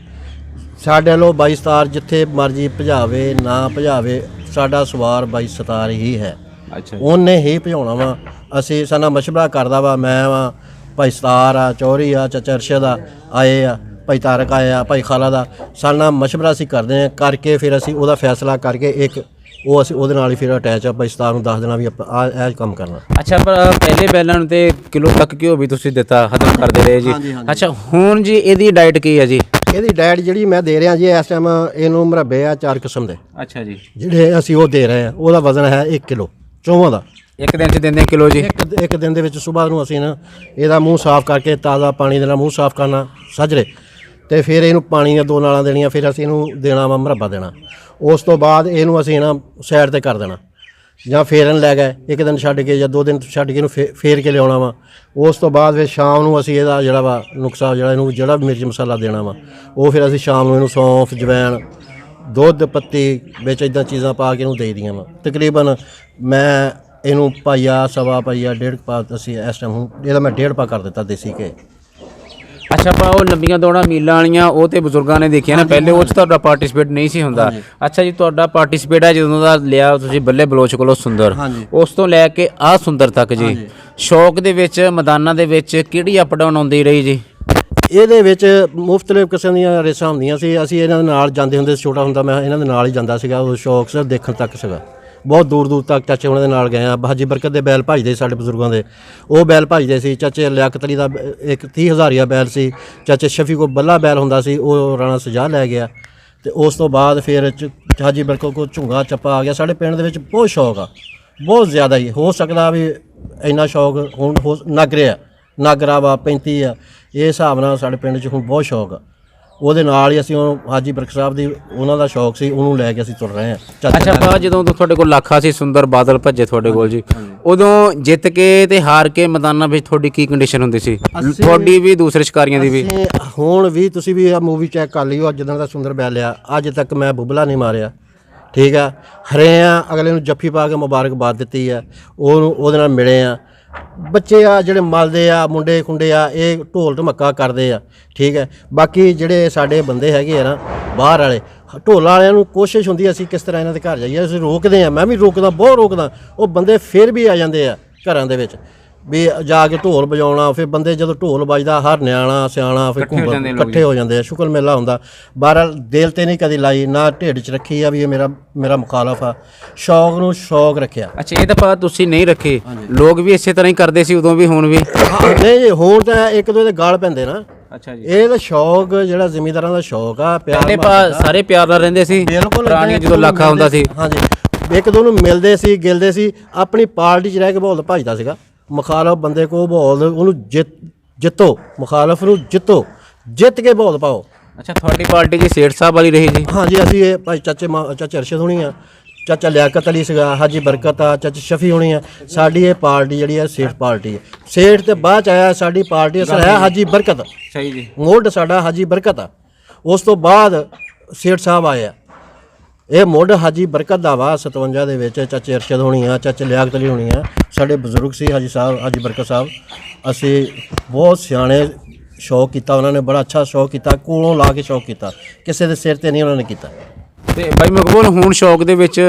ਸਾਡੇ ਵੱਲੋਂ 22 ਸਤਾਰ ਜਿੱਥੇ ਮਰਜ਼ੀ ਭਜਾਵੇ ਨਾ ਭਜਾਵੇ, ਸਾਡਾ ਸਵਾਰ 22 ਸਤਾਰ ਹੀ ਹੈ। ਅੱਛਾ, ਉਹਨੇ ਹੀ ਭਜਾਉਣਾ ਵਾ। ਅਸੀਂ ਸਾਡਾ ਮਸ਼ਵਰਾ ਕਰਦਾ ਵਾ, ਮੈਂ ਵਾ, ਭਾਈ ਸਤਾਰ ਆ, ਚੌਧਰੀ ਆ, ਚਾਚਾ ਅਰਸ਼ਦ ਆ ਆਏ ਆ, ਭਾਈ ਤਾਰਕ ਆਏ ਆ, ਭਾਈ ਖਾਲਾ ਦਾ। ਸਾਡਾ ਮਸ਼ਵਰਾ ਅਸੀਂ ਕਰਦੇ ਹਾਂ, ਕਰਕੇ ਫਿਰ ਅਸੀਂ ਉਹਦਾ ਫੈਸਲਾ ਕਰਕੇ ਇੱਕ ਉਹ ਅਸੀਂ ਉਹਦੇ ਨਾਲ ਹੀ ਫਿਰ ਅਟੈਚ ਆ। ਭਾਈ ਸਤਾਰ ਨੂੰ ਦੱਸ ਦੇਣਾ ਵੀ ਆਪਾਂ ਇਹ ਕੰਮ ਕਰਨਾ। ਅੱਛਾ, ਪਰ ਪਹਿਲੇ ਬੈਲਾਂ ਨੂੰ ਤੇ ਕਿਲੋ ਤੱਕ ਘਿਓ ਵੀ ਤੁਸੀਂ ਦਿੱਤਾ, ਹਜ਼ਮ ਕਰਦੇ ਰਹੇ ਜੀ। ਅੱਛਾ, ਹੁਣ ਜੀ ਇਹਦੀ ਡਾਈਟ ਕੀ ਹੈ ਜੀ? ਇਹਦੀ ਡਾਈਟ ਜਿਹੜੀ ਮੈਂ ਦੇ ਰਿਹਾ ਜੀ ਇਸ ਟਾਈਮ, ਇਹਨੂੰ ਮੁਰੱਬੇ ਆ 4 ਕਿਸਮ ਦੇ ਅੱਛਾ ਜੀ, ਜਿਹੜੇ ਅਸੀਂ ਉਹ ਦੇ ਰਹੇ ਆ। ਉਹਦਾ ਵਜ਼ਨ ਹੈ 1 ਕਿਲੋ ਚੌਵਾਂ ਦਾ। ਇੱਕ ਦਿਨ 'ਚ ਦਿੰਦੇ ਕਿਲੋ ਜੀ? ਇੱਕ ਦਿਨ ਦੇ ਵਿੱਚ ਸਵੇਰ ਨੂੰ ਅਸੀਂ ਨਾ ਇਹਦਾ ਮੂੰਹ ਸਾਫ਼ ਕਰਕੇ ਤਾਜ਼ਾ ਪਾਣੀ ਦੇ ਨਾਲ ਮੂੰਹ ਸਾਫ਼ ਕਰਨਾ ਸੱਜਰੇ, ਤੇ ਫਿਰ ਇਹਨੂੰ ਪਾਣੀ ਦੀਆਂ 2 ਨਾਲਾਂ ਦੇਣੀਆਂ। ਫਿਰ ਅਸੀਂ ਇਹਨੂੰ ਦੇਣਾ ਵਾ ਮੁਰੱਬਾ ਦੇਣਾ। ਉਸ ਤੋਂ ਬਾਅਦ ਇਹਨੂੰ ਅਸੀਂ ਨਾ ਸਾਈਡ ਤੇ ਕਰ ਦੇਣਾ, ਜਾਂ ਫੇਰਨ ਲੈ ਗਏ 1 ਦਿਨ ਛੱਡ ਕੇ ਜਾਂ 2 ਦਿਨ ਛੱਡ ਕੇ ਇਹਨੂੰ ਫੇਰ ਕੇ ਲਿਆਉਣਾ ਵਾ। ਉਸ ਤੋਂ ਬਾਅਦ ਫਿਰ ਸ਼ਾਮ ਨੂੰ ਅਸੀਂ ਇਹਦਾ ਜਿਹੜਾ ਵਾ ਨੁਕਸਾ ਜਿਹੜਾ ਇਹਨੂੰ ਜਿਹੜਾ ਮਿਰਚ ਮਸਾਲਾ ਦੇਣਾ ਵਾ, ਉਹ ਫਿਰ ਅਸੀਂ ਸ਼ਾਮ ਨੂੰ ਇਹਨੂੰ ਸੌਂਫ, ਜਵੈਣ, ਦੁੱਧ, ਪੱਤੀ ਵਿੱਚ ਇੱਦਾਂ ਚੀਜ਼ਾਂ ਪਾ ਕੇ ਇਹਨੂੰ ਦੇ ਦੀਆਂ ਵਾ। ਤਕਰੀਬਨ ਮੈਂ ਇਹਨੂੰ ਪਾਈਆ, ਸਵਾ ਪਾਈਆ, 1.5 ਪਾ ਅਸੀਂ ਇਸ ਟਾਈਮ ਹੁਣ ਇਹਦਾ ਮੈਂ 1.5 ਪਾ ਕਰ ਦਿੱਤਾ ਦੇਸੀ ਘੇ। ਅੱਛਾ, ਪਰ ਉਹ ਲੰਬੀਆਂ ਦੌੜਾਂ ਮੀਲਾਂ ਵਾਲੀਆਂ ਉਹ ਤੇ ਬਜ਼ੁਰਗਾਂ ਨੇ ਦੇਖਿਆ ਨਾ ਪਹਿਲੇ, ਉਹ 'ਚ ਤੁਹਾਡਾ ਪਾਰਟਿਸਿਪੇਟ ਨਹੀਂ ਸੀ ਹੁੰਦਾ। ਅੱਛਾ ਜੀ, ਤੁਹਾਡਾ ਪਾਰਟਿਸਿਪੇਟ ਹੈ ਜਦੋਂ ਦਾ ਲਿਆ ਤੁਸੀਂ ਬੱਲੇ ਬਲੋਚ ਕੋਲੋਂ ਸੁੰਦਰ, ਉਸ ਤੋਂ ਲੈ ਕੇ ਆਹ ਸੁੰਦਰ ਤੱਕ ਜੀ, ਸ਼ੌਕ ਦੇ ਵਿੱਚ ਮੈਦਾਨਾਂ ਦੇ ਵਿੱਚ ਕਿਹੜੀ ਅਪ ਡਾਊਨ ਆਉਂਦੀ ਰਹੀ ਜੀ? ਇਹਦੇ ਵਿੱਚ ਮੁਖਤਲਿਫ ਕਿਸਮ ਦੀਆਂ ਰੇਸਾਂ ਹੁੰਦੀਆਂ ਸੀ। ਅਸੀਂ ਇਹਨਾਂ ਦੇ ਨਾਲ ਜਾਂਦੇ ਹੁੰਦੇ ਸੀ, ਛੋਟਾ ਹੁੰਦਾ ਮੈਂ ਇਹਨਾਂ ਦੇ ਨਾਲ ਹੀ ਜਾਂਦਾ ਸੀਗਾ। ਉਹ ਸ਼ੌਕ ਸਿਰ ਦੇਖਣ ਤੱਕ ਸੀਗਾ। ਬਹੁਤ ਦੂਰ ਦੂਰ ਤੱਕ ਚਾਚੇ ਉਹਨਾਂ ਦੇ ਨਾਲ ਗਏ ਆ। ਹਾਜੀ ਬਰਕਤ ਦੇ ਬੈਲ ਭਜਦੇ ਸਾਡੇ ਬਜ਼ੁਰਗਾਂ ਦੇ, ਉਹ ਬੈਲ ਭਜਦੇ ਸੀ। ਚਾਚੇ ਲਿਆਕਤ ਅਲੀ ਦਾ ਇੱਕ 30 ਹਜ਼ਾਰੀਆ ਬੈਲ ਸੀ। ਚਾਚੇ ਸ਼ਫੀ ਕੋ ਬੱਲਾ ਬੈਲ ਹੁੰਦਾ ਸੀ, ਉਹ ਰਾਣਾ ਸਜਾ ਲੈ ਗਿਆ। ਤੇ ਉਸ ਤੋਂ ਬਾਅਦ ਫਿਰ ਹਾਜੀ ਬਰਕਤ ਕੋ ਝੁੰਗਾ ਚੱਪਾ ਆ ਗਿਆ। ਸਾਡੇ ਪਿੰਡ ਦੇ ਵਿੱਚ ਬਹੁਤ ਸ਼ੌਕ ਆ, ਬਹੁਤ ਜ਼ਿਆਦਾ ਹੀ। ਹੋ ਸਕਦਾ ਵੀ ਇੰਨਾ ਸ਼ੌਕ ਹੁਣ ਨਾਗਰਿਆ ਨਾਗਰਾ ਵਾ 35 ਆ, ਇਹ ਹਿਸਾਬ ਨਾਲ ਸਾਡੇ ਪਿੰਡ 'ਚ ਹੁਣ ਬਹੁਤ ਸ਼ੌਕ ਆ। ਉਹਦੇ ਨਾਲ ਹੀ ਅਸੀਂ ਉਹ ਹਾਜੀ ਬਰਕ ਸਾਹਿਬ ਦੀ ਉਹਨਾਂ ਦਾ ਸ਼ੌਕ ਸੀ, ਉਹਨੂੰ ਲੈ ਕੇ ਅਸੀਂ ਤੁਰ ਰਹੇ ਹਾਂ। ਅੱਛਾ ਭਾ, ਜਦੋਂ ਤੋਂ ਤੁਹਾਡੇ ਕੋਲ ਲੱਖਾ ਸੀ, ਸੁੰਦਰ ਬਾਦਲ ਭੱਜੇ ਤੁਹਾਡੇ ਕੋਲ ਜੀ, ਉਦੋਂ ਜਿੱਤ ਕੇ ਤੇ ਹਾਰ ਕੇ ਮੈਦਾਨਾਂ ਵਿੱਚ ਤੁਹਾਡੀ ਕੀ ਕੰਡੀਸ਼ਨ ਹੁੰਦੀ ਸੀ, ਤੁਹਾਡੀ ਵੀ ਦੂਸਰੇ ਸ਼ਿਕਾਰੀਆਂ ਦੀ ਵੀ? ਅਸੀਂ ਹੁਣ ਵੀ ਤੁਸੀਂ ਵੀ ਆ ਮੂਵੀ ਚੈੱਕ ਕਰ ਲਿਓ, ਜਿੱਦਾਂ ਦਾ ਸੁੰਦਰ ਬੈਲ ਆ, ਅੱਜ ਤੱਕ ਮੈਂ ਬੁਬਲਾ ਨਹੀਂ ਮਾਰਿਆ, ਠੀਕ ਆ। ਹਰੇ ਆ, ਅਗਲੇ ਨੂੰ ਜੱਫੀ ਪਾ ਕੇ ਮੁਬਾਰਕਬਾਦ ਦਿੱਤੀ ਆ, ਉਹਦੇ ਨਾਲ ਮਿਲੇ ਆ। ਬੱਚੇ ਆ ਜਿਹੜੇ ਮਲਦੇ ਆ, ਮੁੰਡੇ ਖੁੰਡੇ ਆ, ਇਹ ਢੋਲ ਢਮੱਕਾ ਕਰਦੇ ਆ, ਠੀਕ ਹੈ। ਬਾਕੀ ਜਿਹੜੇ ਸਾਡੇ ਬੰਦੇ ਹੈਗੇ ਆ ਨਾ ਬਾਹਰ ਵਾਲੇ, ਢੋਲਾਂ ਵਾਲਿਆਂ ਨੂੰ ਕੋਸ਼ਿਸ਼ ਹੁੰਦੀ ਅਸੀਂ ਕਿਸ ਤਰ੍ਹਾਂ ਇਹਨਾਂ ਦੇ ਘਰ ਜਾਈਏ, ਅਸੀਂ ਰੋਕਦੇ ਆ, ਮੈਂ ਵੀ ਰੋਕਦਾ, ਬਹੁਤ ਰੋਕਦਾ, ਉਹ ਬੰਦੇ ਫਿਰ ਵੀ ਆ ਜਾਂਦੇ ਆ ਘਰਾਂ ਦੇ ਵਿੱਚ ਵੀ ਜਾ ਕੇ ਢੋਲ ਵਜਾਉਣਾ। ਫਿਰ ਬੰਦੇ ਜਦੋਂ ਢੋਲ ਵੱਜਦਾ, ਹਰ ਨਿਆਣਾ ਸਿਆਣਾ ਫਿਰ ਇਕੱਠੇ ਹੋ ਜਾਂਦੇ ਆ, ਸ਼ੁਕਰ ਮੇਲਾ ਹੁੰਦਾ। ਬਹਰਹਾਲ ਦਿਲ ਤੇ ਨਹੀਂ ਕਦੀ ਲਾਈ, ਨਾ ਢਿੱਡ 'ਚ ਰੱਖੀ ਆ ਵੀ ਇਹ ਮੇਰਾ ਮੁਖਾਲਫ ਆ, ਸ਼ੌਕ ਨੂੰ ਸ਼ੌਕ ਰੱਖਿਆ। ਅੱਛਾ, ਇਹ ਤਾਂ ਪਾ ਤੁਸੀਂ ਨਹੀਂ ਰੱਖੇ, ਲੋਕ ਵੀ ਇਸੇ ਤਰ੍ਹਾਂ ਹੀ ਕਰਦੇ ਸੀ ਉਦੋਂ ਵੀ, ਹੁਣ ਵੀ? ਨਹੀਂ, ਹੁਣ ਤਾਂ ਇੱਕ ਦੂਜੇ ਦੇ ਗਾਲ ਪੈਂਦੇ ਨਾ। ਅੱਛਾ ਜੀ, ਇਹ ਤਾਂ ਸ਼ੌਕ ਜਿਹੜਾ ਜ਼ਿਮੀਂਦਾਰਾਂ ਦਾ ਸ਼ੌਕ ਆ, ਪਹਿਲੇ ਪਾ ਸਾਰੇ ਪਿਆਰ ਨਾਲ ਰਹਿੰਦੇ ਸੀ, ਪੁਰਾਣੀ ਜਦੋਂ ਲੱਖਾ ਹੁੰਦਾ ਸੀ। ਹਾਂਜੀ, ਇੱਕ ਦੋ ਨੂੰ ਮਿਲਦੇ ਸੀ, ਗਿਲਦੇ ਸੀ, ਆਪਣੀ ਪਾਰਟੀ 'ਚ ਰਹਿ ਕੇ ਬਹੁਤ ਭੱਜਦਾ ਸੀਗਾ। ਮੁਖਾਲਫ ਬੰਦੇ ਕੋ ਬੋਲ, ਉਹਨੂੰ ਜਿੱਤੋ, ਮੁਖਾਲਫ ਨੂੰ ਜਿੱਤੋ, ਜਿੱਤ ਕੇ ਬੋਲ ਪਾਓ। ਅੱਛਾ, ਤੁਹਾਡੀ ਪਾਰਟੀ ਜੀ ਸੇਠ ਸਾਹਿਬ ਵਾਲੀ ਰਹੀ ਜੀ? ਹਾਂਜੀ, ਅਸੀਂ ਇਹ ਭਾਈ ਚਾਚੇ ਅਰਸ਼ਦ ਹੋਣੀ ਆ, ਚਾਚਾ ਲਿਆਕਤ ਅਲੀ ਸੀਗਾ, ਹਾਜੀ ਬਰਕਤ ਆ, ਚਾਚਾ ਸ਼ਫੀ ਹੋਣੀ ਆ। ਸਾਡੀ ਇਹ ਪਾਰਟੀ ਜਿਹੜੀ ਹੈ ਸੇਠ ਪਾਰਟੀ ਹੈ। ਸੇਠ ਤੇ ਬਾਅਦ 'ਚ ਆਇਆ, ਸਾਡੀ ਪਾਰਟੀ ਅਸਲ ਹੈ ਹਾਜੀ ਬਰਕਤ। ਸਹੀ ਜੀ, ਮੁੱਢ ਸਾਡਾ ਹਾਜੀ ਬਰਕਤ ਆ, ਉਸ ਤੋਂ ਬਾਅਦ ਸੇਠ ਸਾਹਿਬ ਆਏ ਆ। ਇਹ ਮੁੱਢ ਹਾਜੀ ਬਰਕਤ ਦਾ ਵਾ। 57 ਦੇ ਵਿੱਚ ਚਾਚੇ ਅਰਸ਼ਦ ਹੋਣੀ ਆ, ਚਾਚੇ ਲਿਆਕਤ ਅਲੀ ਹੋਣੀ ਆ, ਸਾਡੇ ਬਜ਼ੁਰਗ ਸੀ ਹਾਜੀ ਸਾਹਿਬ, ਹਾਜੀ ਬਰਕਤ ਸਾਹਿਬ। ਅਸੀਂ ਬਹੁਤ ਸਿਆਣੇ ਸ਼ੌਕ ਕੀਤਾ, ਉਹਨਾਂ ਨੇ ਬੜਾ ਅੱਛਾ ਸ਼ੌਕ ਕੀਤਾ, ਕੋਲੋਂ ਲਾ ਕੇ ਸ਼ੌਕ ਕੀਤਾ, ਕਿਸੇ ਦੇ ਸਿਰ ਤੇ ਨਹੀਂ ਉਹਨਾਂ ਨੇ ਕੀਤਾ। ਤੇ ਬਾਈ ਮਕਬੂਲ, ਹੁਣ ਸ਼ੌਕ ਦੇ ਵਿੱਚ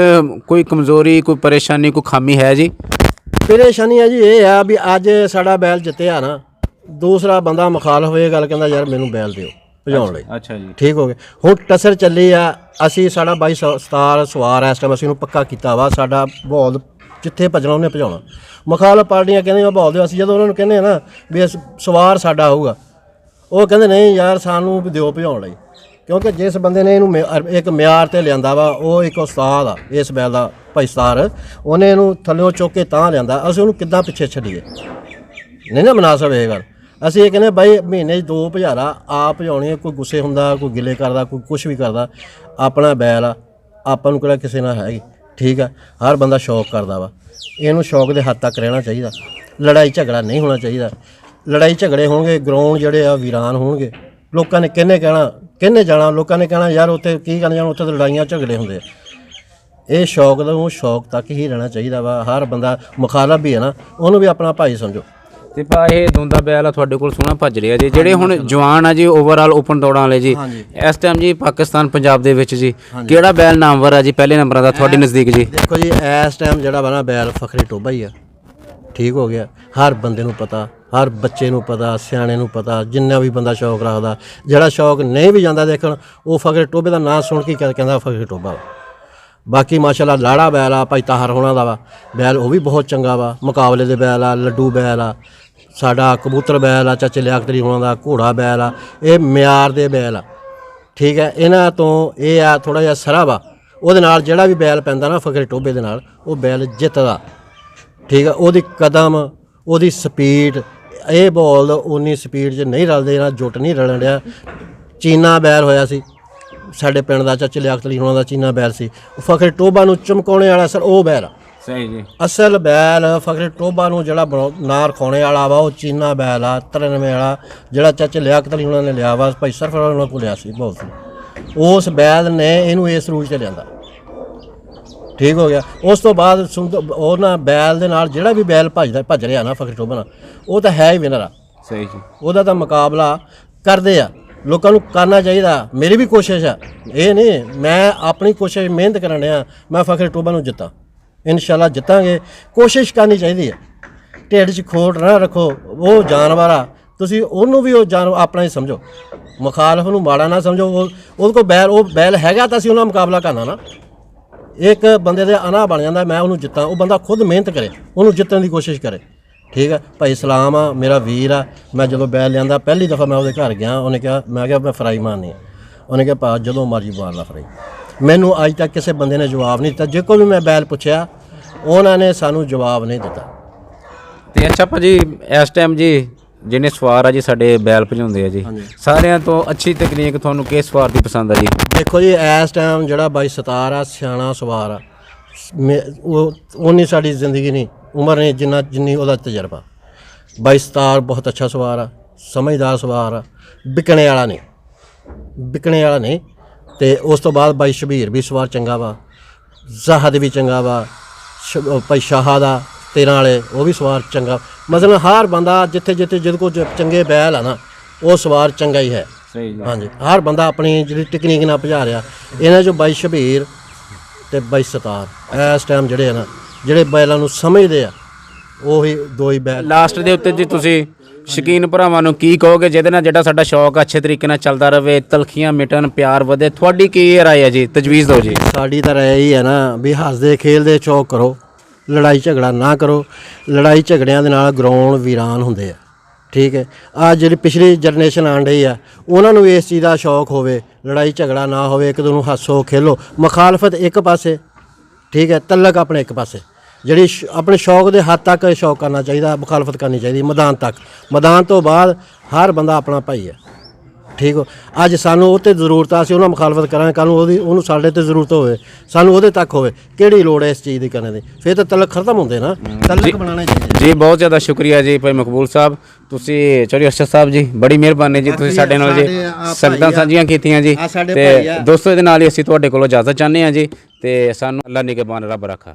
ਕੋਈ ਕਮਜ਼ੋਰੀ, ਕੋਈ ਪਰੇਸ਼ਾਨੀ, ਕੋਈ ਖਾਮੀ ਹੈ ਜੀ? ਪਰੇਸ਼ਾਨੀ ਹੈ ਜੀ ਇਹ ਆ ਵੀ ਅੱਜ ਸਾਡਾ ਬੈਲ ਜਿੱਤਿਆ ਨਾ, ਦੂਸਰਾ ਬੰਦਾ ਮੁਖਾਲਫ ਇਹ ਗੱਲ ਕਹਿੰਦਾ ਯਾਰ ਮੈਨੂੰ ਬੈਲ ਦਿਓ ਭਜਾਉਣ ਲਈ। ਅੱਛਾ ਜੀ, ਠੀਕ ਹੋ ਗਿਆ। ਹੁਣ ਟਸਰ ਚੱਲੀ ਆ, ਅਸੀਂ ਸਾਡਾ 22 ਸਤਾਰ ਸਵਾਰ ਇਸ ਟਾਈਮ ਅਸੀਂ ਉਹਨੂੰ ਪੱਕਾ ਕੀਤਾ ਵਾ, ਸਾਡਾ ਬੋਲ ਜਿੱਥੇ ਭੱਜਣਾ ਉਹਨੇ ਭਜਾਉਣਾ। ਮੁਖਾਲਫ ਪਾਰਟੀਆਂ ਕਹਿੰਦੀਆਂ ਬੋਲ ਦਿਓ, ਅਸੀਂ ਜਦੋਂ ਉਹਨਾਂ ਨੂੰ ਕਹਿੰਦੇ ਆ ਨਾ ਵੀ ਸਵਾਰ ਸਾਡਾ ਆਊਗਾ, ਉਹ ਕਹਿੰਦੇ ਨਹੀਂ ਯਾਰ ਸਾਨੂੰ ਵੀ ਦਿਓ ਭਜਾਉਣ ਲਈ, ਕਿਉਂਕਿ ਜਿਸ ਬੰਦੇ ਨੇ ਇਹਨੂੰ ਇੱਕ ਮਿਆਰ ਤੇ ਲਿਆਂਦਾ ਵਾ, ਉਹ ਇੱਕ ਉਸਤਾਦ ਆ ਇਸ ਬੈਲ ਦਾ, ਭਾਈ ਸਤਾਰ, ਉਹਨੇ ਇਹਨੂੰ ਥੱਲਿਓਂ ਚੁੱਕ ਕੇ ਤਾਂ ਲਿਆਂਦਾ, ਅਸੀਂ ਉਹਨੂੰ ਕਿੱਦਾਂ ਪਿੱਛੇ ਛੱਡੀਏ? ਨਹੀਂ ਨਾ ਮੁਨਾਸਬ ਇਹ ਗੱਲ। ਅਸੀਂ ਇਹ ਕਹਿੰਦੇ ਬਾਈ ਮਹੀਨੇ 'ਚ 2 ਭਜਾਰਾ ਆਪ ਭਜਾਉਣੀ, ਕੋਈ ਗੁੱਸੇ ਹੁੰਦਾ, ਕੋਈ ਗਿਲੇ ਕਰਦਾ, ਕੋਈ ਕੁਛ ਵੀ ਕਰਦਾ, ਆਪਣਾ ਬੈਲ ਆ, ਆਪਾਂ ਨੂੰ ਕਿਹੜਾ ਕਿਸੇ ਨਾਲ ਹੈਗੀ, ਠੀਕ ਆ। ਹਰ ਬੰਦਾ ਸ਼ੌਕ ਕਰਦਾ ਵਾ, ਇਹਨੂੰ ਸ਼ੌਕ ਦੇ ਹੱਦ ਤੱਕ ਰਹਿਣਾ ਚਾਹੀਦਾ, ਲੜਾਈ ਝਗੜਾ ਨਹੀਂ ਹੋਣਾ ਚਾਹੀਦਾ। ਲੜਾਈ ਝਗੜੇ ਹੋਣਗੇ, ਗਰਾਊਂਡ ਜਿਹੜੇ ਆ ਵੀਰਾਨ ਹੋਣਗੇ, ਲੋਕਾਂ ਨੇ ਕਿਹਨੇ ਕਹਿਣਾ, ਕਿਹਨੇ ਜਾਣਾ, ਲੋਕਾਂ ਨੇ ਕਹਿਣਾ ਯਾਰ ਉੱਥੇ ਕੀ ਕਰਨ ਜਾਣਾ, ਉੱਥੇ ਤਾਂ ਲੜਾਈਆਂ ਝਗੜੇ ਹੁੰਦੇ ਆ। ਇਹ ਸ਼ੌਕ ਦਾ ਉਹ ਸ਼ੌਕ ਤੱਕ ਹੀ ਰਹਿਣਾ ਚਾਹੀਦਾ ਵਾ। ਹਰ ਬੰਦਾ ਮੁਖਾਲਫ ਵੀ ਹੈ ਨਾ, ਉਹਨੂੰ ਵੀ ਆਪਣਾ ਭਾਈ ਸਮਝੋ। ਤੇ ਭਾ ਇਹ ਦੋਂਦਾ ਬੈਲ ਆ ਤੁਹਾਡੇ ਕੋਲ ਸੋਹਣਾ ਭੱਜ ਰਿਹਾ ਜੀ, ਜਿਹੜੇ ਹੁਣ ਜਵਾਨ ਆ ਜੀ ਓਵਰਆਲ ਓਪਨ ਦੌੜਾਂ ਵਾਲੇ ਜੀ, ਇਸ ਟਾਈਮ ਜੀ ਪਾਕਿਸਤਾਨ ਪੰਜਾਬ ਦੇ ਵਿੱਚ ਜੀ ਕਿਹੜਾ ਬੈਲ ਨਾਮਵਰ ਆ ਜੀ ਪਹਿਲੇ ਨੰਬਰਾਂ ਦਾ ਤੁਹਾਡੇ ਨਜ਼ਦੀਕ ਜੀ? ਦੇਖੋ ਜੀ, ਇਸ ਟਾਈਮ ਜਿਹੜਾ ਵਾ ਨਾ ਬੈਲ ਫਖਰੀ ਟੋਭਾ ਹੀ ਆ, ਠੀਕ ਹੋ ਗਿਆ। ਹਰ ਬੰਦੇ ਨੂੰ ਪਤਾ, ਹਰ ਬੱਚੇ ਨੂੰ ਪਤਾ, ਸਿਆਣੇ ਨੂੰ ਪਤਾ, ਜਿੰਨਾ ਵੀ ਬੰਦਾ ਸ਼ੌਕ ਰੱਖਦਾ, ਜਿਹੜਾ ਸ਼ੌਕ ਨਹੀਂ ਵੀ ਜਾਂਦਾ ਦੇਖਣ, ਉਹ ਫਖਰੀ ਟੋਭੇ ਦਾ ਨਾਂ ਸੁਣ ਕੇ ਕਹਿੰਦਾ ਫਖਰੀ ਟੋਭਾ। ਬਾਕੀ ਮਾਸ਼ਾਅੱਲਾ ਲਾੜਾ ਬੈਲ ਆ, ਭਾਈ ਤਾਹਰ ਹੋਣਾ ਦਾ ਵਾ ਬੈਲ, ਉਹ ਵੀ ਬਹੁਤ ਚੰਗਾ ਵਾ। ਮੁਕਾਬਲੇ ਦੇ ਬੈਲ ਆ, ਲੱਡੂ ਬੈਲ ਆ, ਸਾਡਾ ਕਬੂਤਰ ਬੈਲ ਆ, ਚਾਚੇ ਲਿਆਕਤ ਅਲੀ ਹੋਣਾ ਦਾ ਘੋੜਾ ਬੈਲ ਆ, ਇਹ ਮਿਆਰ ਦੇ ਬੈਲ ਆ, ਠੀਕ ਹੈ। ਇਹਨਾਂ ਤੋਂ ਇਹ ਆ ਥੋੜ੍ਹਾ ਜਿਹਾ ਸਰਾ ਵਾ, ਉਹਦੇ ਨਾਲ ਜਿਹੜਾ ਵੀ ਬੈਲ ਪੈਂਦਾ ਨਾ ਫਖਰੀ ਟੋਭੇ ਦੇ ਨਾਲ, ਉਹ ਬੈਲ ਜਿੱਤਦਾ, ਠੀਕ ਆ। ਉਹਦੀ ਕਦਮ, ਉਹਦੀ ਸਪੀਡ, ਇਹ ਬੋਲ ਉਨੀ ਸਪੀਡ 'ਚ ਨਹੀਂ ਰਲਦੇ, ਨਾ ਜੁੱਟ ਨਹੀਂ ਰਲਣ ਡਿਆ। ਚੀਨਾ ਬੈਲ ਹੋਇਆ ਸੀ ਸਾਡੇ ਪਿੰਡ ਦਾ, ਚਾਚੇ ਲਿਆਕਤ ਅਲੀ ਹੋਣਾ ਦਾ ਚੀਨਾ ਬੈਲ ਸੀ, ਫਖਰੀ ਟੋਭਾ ਨੂੰ ਚਮਕਾਉਣੇ ਵਾਲਾ ਸਰ ਉਹ ਬੈਲ ਆ। ਸਹੀ ਜੀ, ਅਸਲ ਬੈਲ ਫਖਰੀ ਟੋਭਾ ਨੂੰ ਜਿਹੜਾ ਨਾਂ ਰਖਾਉਣੇ ਵਾਲਾ ਵਾ, ਉਹ ਚੀਨਾ ਬੈਲ ਆ 93 ਵਾਲਾ, ਜਿਹੜਾ ਚਾਚੇ ਲਿਆਕਤ ਅਲੀ ਹੋਣਾ ਨੇ ਲਿਆ ਵਾ, ਭਾਈ ਸਰਫਰਾਜ਼ ਉਹਨਾਂ ਕੋਲ ਲਿਆ ਸੀ ਬਹੁਤ। ਉਸ ਬੈਲ ਨੇ ਇਹਨੂੰ ਇਸ ਰੂਜ 'ਤੇ ਲਿਆਂਦਾ, ਠੀਕ ਹੋ ਗਿਆ। ਉਸ ਤੋਂ ਬਾਅਦ ਉਹਨਾਂ ਬੈਲ ਦੇ ਨਾਲ ਜਿਹੜਾ ਵੀ ਬੈਲ ਭੱਜ ਰਿਹਾ ਨਾ ਫਖਰੀ ਟੋਭਾ ਨਾਲ, ਉਹ ਤਾਂ ਹੈ ਹੀ ਵਿਨਰ ਆ। ਸਹੀ ਜੀ, ਉਹਦਾ ਤਾਂ ਮੁਕਾਬਲਾ ਕਰਦੇ ਆ, ਲੋਕਾਂ ਨੂੰ ਕਰਨਾ ਚਾਹੀਦਾ। ਮੇਰੀ ਵੀ ਕੋਸ਼ਿਸ਼ ਆ, ਇਹ ਨਹੀਂ ਮੈਂ ਆਪਣੀ ਕੋਸ਼ਿਸ਼ ਮਿਹਨਤ ਕਰਨ ਡਿਆ, ਮੈਂ ਫਖਰੀ ਟੋਭਾ ਨੂੰ ਜਿੱਤਾਂ, ਇਨਸ਼ਾਅੱਲਾ ਜਿੱਤਾਂਗੇ। ਕੋਸ਼ਿਸ਼ ਕਰਨੀ ਚਾਹੀਦੀ ਹੈ, ਢਿੱਡ 'ਚ ਖੋਟ ਨਾ ਰੱਖੋ। ਉਹ ਜਾਨਵਰ ਆ, ਤੁਸੀਂ ਉਹਨੂੰ ਵੀ ਉਹ ਜਾਨਵਰ ਆਪਣਾ ਹੀ ਸਮਝੋ, ਮੁਖਾਲਫ ਨੂੰ ਮਾੜਾ ਨਾ ਸਮਝੋ। ਉਹਦੇ ਕੋਲ ਬੈਲ, ਉਹ ਬੈਲ ਹੈਗਾ ਤਾਂ ਅਸੀਂ ਉਹਨਾਂ ਮੁਕਾਬਲਾ ਕਰਨਾ ਨਾ। ਇੱਕ ਬੰਦੇ ਦੇ ਅਨਾ ਬਣ ਜਾਂਦਾ ਮੈਂ ਉਹਨੂੰ ਜਿੱਤਾਂ, ਉਹ ਬੰਦਾ ਖੁਦ ਮਿਹਨਤ ਕਰੇ, ਉਹਨੂੰ ਜਿੱਤਣ ਦੀ ਕੋਸ਼ਿਸ਼ ਕਰੇ, ਠੀਕ ਹੈ। ਭਾਈ ਸਲਾਮ ਆ, ਮੇਰਾ ਵੀਰ ਆ। ਮੈਂ ਜਦੋਂ ਬੈਲ ਲਿਆਂਦਾ ਪਹਿਲੀ ਦਫਾ ਮੈਂ ਉਹਦੇ ਘਰ ਗਿਆ, ਉਹਨੇ ਕਿਹਾ, ਮੈਂ ਕਿਹਾ ਮੈਂ ਫਰਾਈ ਮਾਰਨੀ ਆ, ਉਹਨੇ ਕਿਹਾ ਭਾ ਜਦੋਂ ਮਰਜੀ ਮਾਰ ਲਾ ਫਰਾਈ। ਮੈਨੂੰ ਅੱਜ ਤੱਕ ਕਿਸੇ ਬੰਦੇ ਨੇ ਜਵਾਬ ਨਹੀਂ ਦਿੱਤਾ, ਜੇ ਕੋਈ ਵੀ ਮੈਂ ਬੈਲ ਪੁੱਛਿਆ ਉਹਨਾਂ ਨੇ ਸਾਨੂੰ ਜਵਾਬ ਨਹੀਂ ਦਿੱਤਾ। ਤੇ ਅੱਛਾ ਭਾਜੀ, ਇਸ ਟਾਈਮ ਜੀ ਜਿਹਨੇ ਸਵਾਰ ਆ ਜੀ ਸਾਡੇ ਬੈਲ ਭਜਾਉਂਦੇ ਆ ਜੀ, ਸਾਰਿਆਂ ਤੋਂ ਅੱਛੀ ਤਕਨੀਕ ਤੁਹਾਨੂੰ ਕਿਸ ਸਵਾਰ ਦੀ ਪਸੰਦ ਆ ਜੀ? ਦੇਖੋ ਜੀ ਇਸ ਟਾਈਮ ਜਿਹੜਾ ਬਾਈ ਸਤਾਰ ਆ ਸਿਆਣਾ ਸਵਾਰ ਆ, ਉਹ ਉਨੀ ਸਾਡੀ ਜ਼ਿੰਦਗੀ ਨਹੀਂ ਉਮਰ ਨਹੀਂ ਜਿੰਨੀ ਉਹਦਾ ਤਜਰਬਾ। ਬਾਈ ਸਤਾਰ ਬਹੁਤ ਅੱਛਾ ਸਵਾਰ ਆ, ਸਮਝਦਾਰ ਸਵਾਰ ਆ, ਵਿਕਣੇ ਵਾਲਾ ਨਹੀਂ। ਤੇ ਉਸ ਤੋਂ ਬਾਅਦ ਬਾਈ ਸ਼ਬੀਰ ਵੀ ਸਵਾਰ ਚੰਗਾ ਵਾ, ਜ਼ਾਹਦ ਵੀ ਚੰਗਾ ਵਾ, ਭਾਈ ਸ਼ਾਹਾ ਦਾ 13 ਵਾਲੇ ਉਹ ਵੀ ਸਵਾਰ ਚੰਗਾ। ਮਤਲਬ ਹਰ ਬੰਦਾ ਜਿੱਥੇ ਜਿਹਦੇ ਕੋਲ ਚੰਗੇ ਬੈਲ ਆ ਨਾ ਉਹ ਸਵਾਰ ਚੰਗਾ ਹੀ ਹੈ। ਸਹੀ ਜੀ। ਹਾਂਜੀ, ਹਰ ਬੰਦਾ ਆਪਣੀ ਜਿਹੜੀ ਟੈਕਨੀਕ ਨਾਲ ਭਜਾ ਰਿਹਾ। ਇਹਨਾਂ 'ਚੋਂ ਬਾਈ ਸ਼ਬੀਰ ਤੇ ਬਾਈ ਸਤਾਰ ਇਸ ਟਾਈਮ ਜਿਹੜੇ ਆ ਨਾ, ਜਿਹੜੇ ਬੈਲਾਂ ਨੂੰ ਸਮਝਦੇ ਆ, ਉਹੀ ਦੋ ਹੀ ਬੈਲ। ਲਾਸਟ ਦੇ ਉੱਤੇ ਜੀ ਤੁਸੀਂ ਸ਼ੌਕੀਨ ਭਰਾਵਾਂ ਨੂੰ ਕੀ ਕਹੋਗੇ ਜਿਹਦੇ ਨਾਲ ਜਿਹੜਾ ਸਾਡਾ ਸ਼ੌਕ ਅੱਛੇ ਤਰੀਕੇ ਨਾਲ ਚੱਲਦਾ ਰਹੇ, ਤਲਖੀਆਂ ਮਿਟਣ, ਪਿਆਰ ਵਧੇ? ਤੁਹਾਡੀ ਕੀ ਰਾਏ ਹੈ ਜੀ, ਤਜਵੀਜ਼ ਦਿਓ ਜੀ। ਸਾਡੀ ਤਾਂ ਰਾਏ ਹੀ ਹੈ ਨਾ ਵੀ ਹੱਸਦੇ ਖੇਲਦੇ ਸ਼ੌਕ ਕਰੋ, ਲੜਾਈ ਝਗੜਾ ਨਾ ਕਰੋ। ਲੜਾਈ ਝਗੜਿਆਂ ਦੇ ਨਾਲ ਗਰਾਊਂਡ ਵੀਰਾਨ ਹੁੰਦੇ ਆ, ਠੀਕ ਹੈ। ਆ ਜਿਹੜੀ ਪਿਛਲੀ ਜਨਰੇਸ਼ਨ ਆਣ ਰਹੀ ਆ, ਉਹਨਾਂ ਨੂੰ ਇਸ ਚੀਜ਼ ਦਾ ਸ਼ੌਕ ਹੋਵੇ, ਲੜਾਈ ਝਗੜਾ ਨਾ ਹੋਵੇ, ਇੱਕ ਦੂਜੇ ਨੂੰ ਹੱਸੋ ਖੇਲੋ। ਮੁਖਾਲਫਤ ਇੱਕ ਪਾਸੇ, ਠੀਕ ਹੈ, ਤਲਕ ਆਪਣੇ ਇੱਕ ਪਾਸੇ। ਜਿਹੜੀ ਆਪਣੇ ਸ਼ੌਕ ਦੇ ਹੱਦ ਤੱਕ ਸ਼ੌਕ ਕਰਨਾ ਚਾਹੀਦਾ, ਮੁਖਾਲਫਤ ਕਰਨੀ ਚਾਹੀਦੀ ਮੈਦਾਨ ਤੱਕ। ਮੈਦਾਨ ਤੋਂ ਬਾਅਦ ਹਰ ਬੰਦਾ ਆਪਣਾ ਭਾਈ ਹੈ, ਠੀਕ ਹੋ। ਅੱਜ ਸਾਨੂੰ ਉਹ 'ਤੇ ਜ਼ਰੂਰਤ ਆ, ਅਸੀਂ ਉਹਨਾਂ ਮੁਖਾਲਫਤ ਕਰਾਂਗੇ, ਕੱਲ੍ਹ ਨੂੰ ਉਹਨੂੰ ਸਾਡੇ 'ਤੇ ਜ਼ਰੂਰਤ ਹੋਵੇ, ਸਾਨੂੰ ਉਹਦੇ ਤੱਕ ਹੋਵੇ। ਕਿਹੜੀ ਲੋੜ ਹੈ ਇਸ ਚੀਜ਼ ਦੀ ਕਰਨ ਦੀ? ਫਿਰ ਤਾਂ ਤਲਕ ਖਤਮ ਹੁੰਦੇ ਨਾ, ਤਲਕ ਬਣਾਉਣੇ ਚਾਹੀਦੇ ਜੀ। ਬਹੁਤ ਜ਼ਿਆਦਾ ਸ਼ੁਕਰੀਆ ਜੀ ਭਾਈ ਮਕਬੂਲ ਸਾਹਿਬ, ਤੁਸੀਂ ਚੌਧਰੀ ਅਰਸ਼ਦ ਸਾਹਿਬ ਜੀ, ਬੜੀ ਮਿਹਰਬਾਨੀ ਜੀ, ਤੁਸੀਂ ਸਾਡੇ ਨਾਲ ਜੀ ਸੰਗਤਾਂ ਸਾਂਝੀਆਂ ਕੀਤੀਆਂ ਜੀ। ਤੇ ਦੋਸਤੋ, ਇਹਦੇ ਨਾਲ ਹੀ ਅਸੀਂ ਤੁਹਾਡੇ ਕੋਲੋਂ ਇਜਾਜ਼ਤ ਚਾਹੁੰਦੇ ਹਾਂ ਜੀ, ਤੇ ਸਾਨੂੰ ਅੱਲਾ ਨਿਗਹਿਬਾਨ ਰੱਬ ਰੱਖਾ।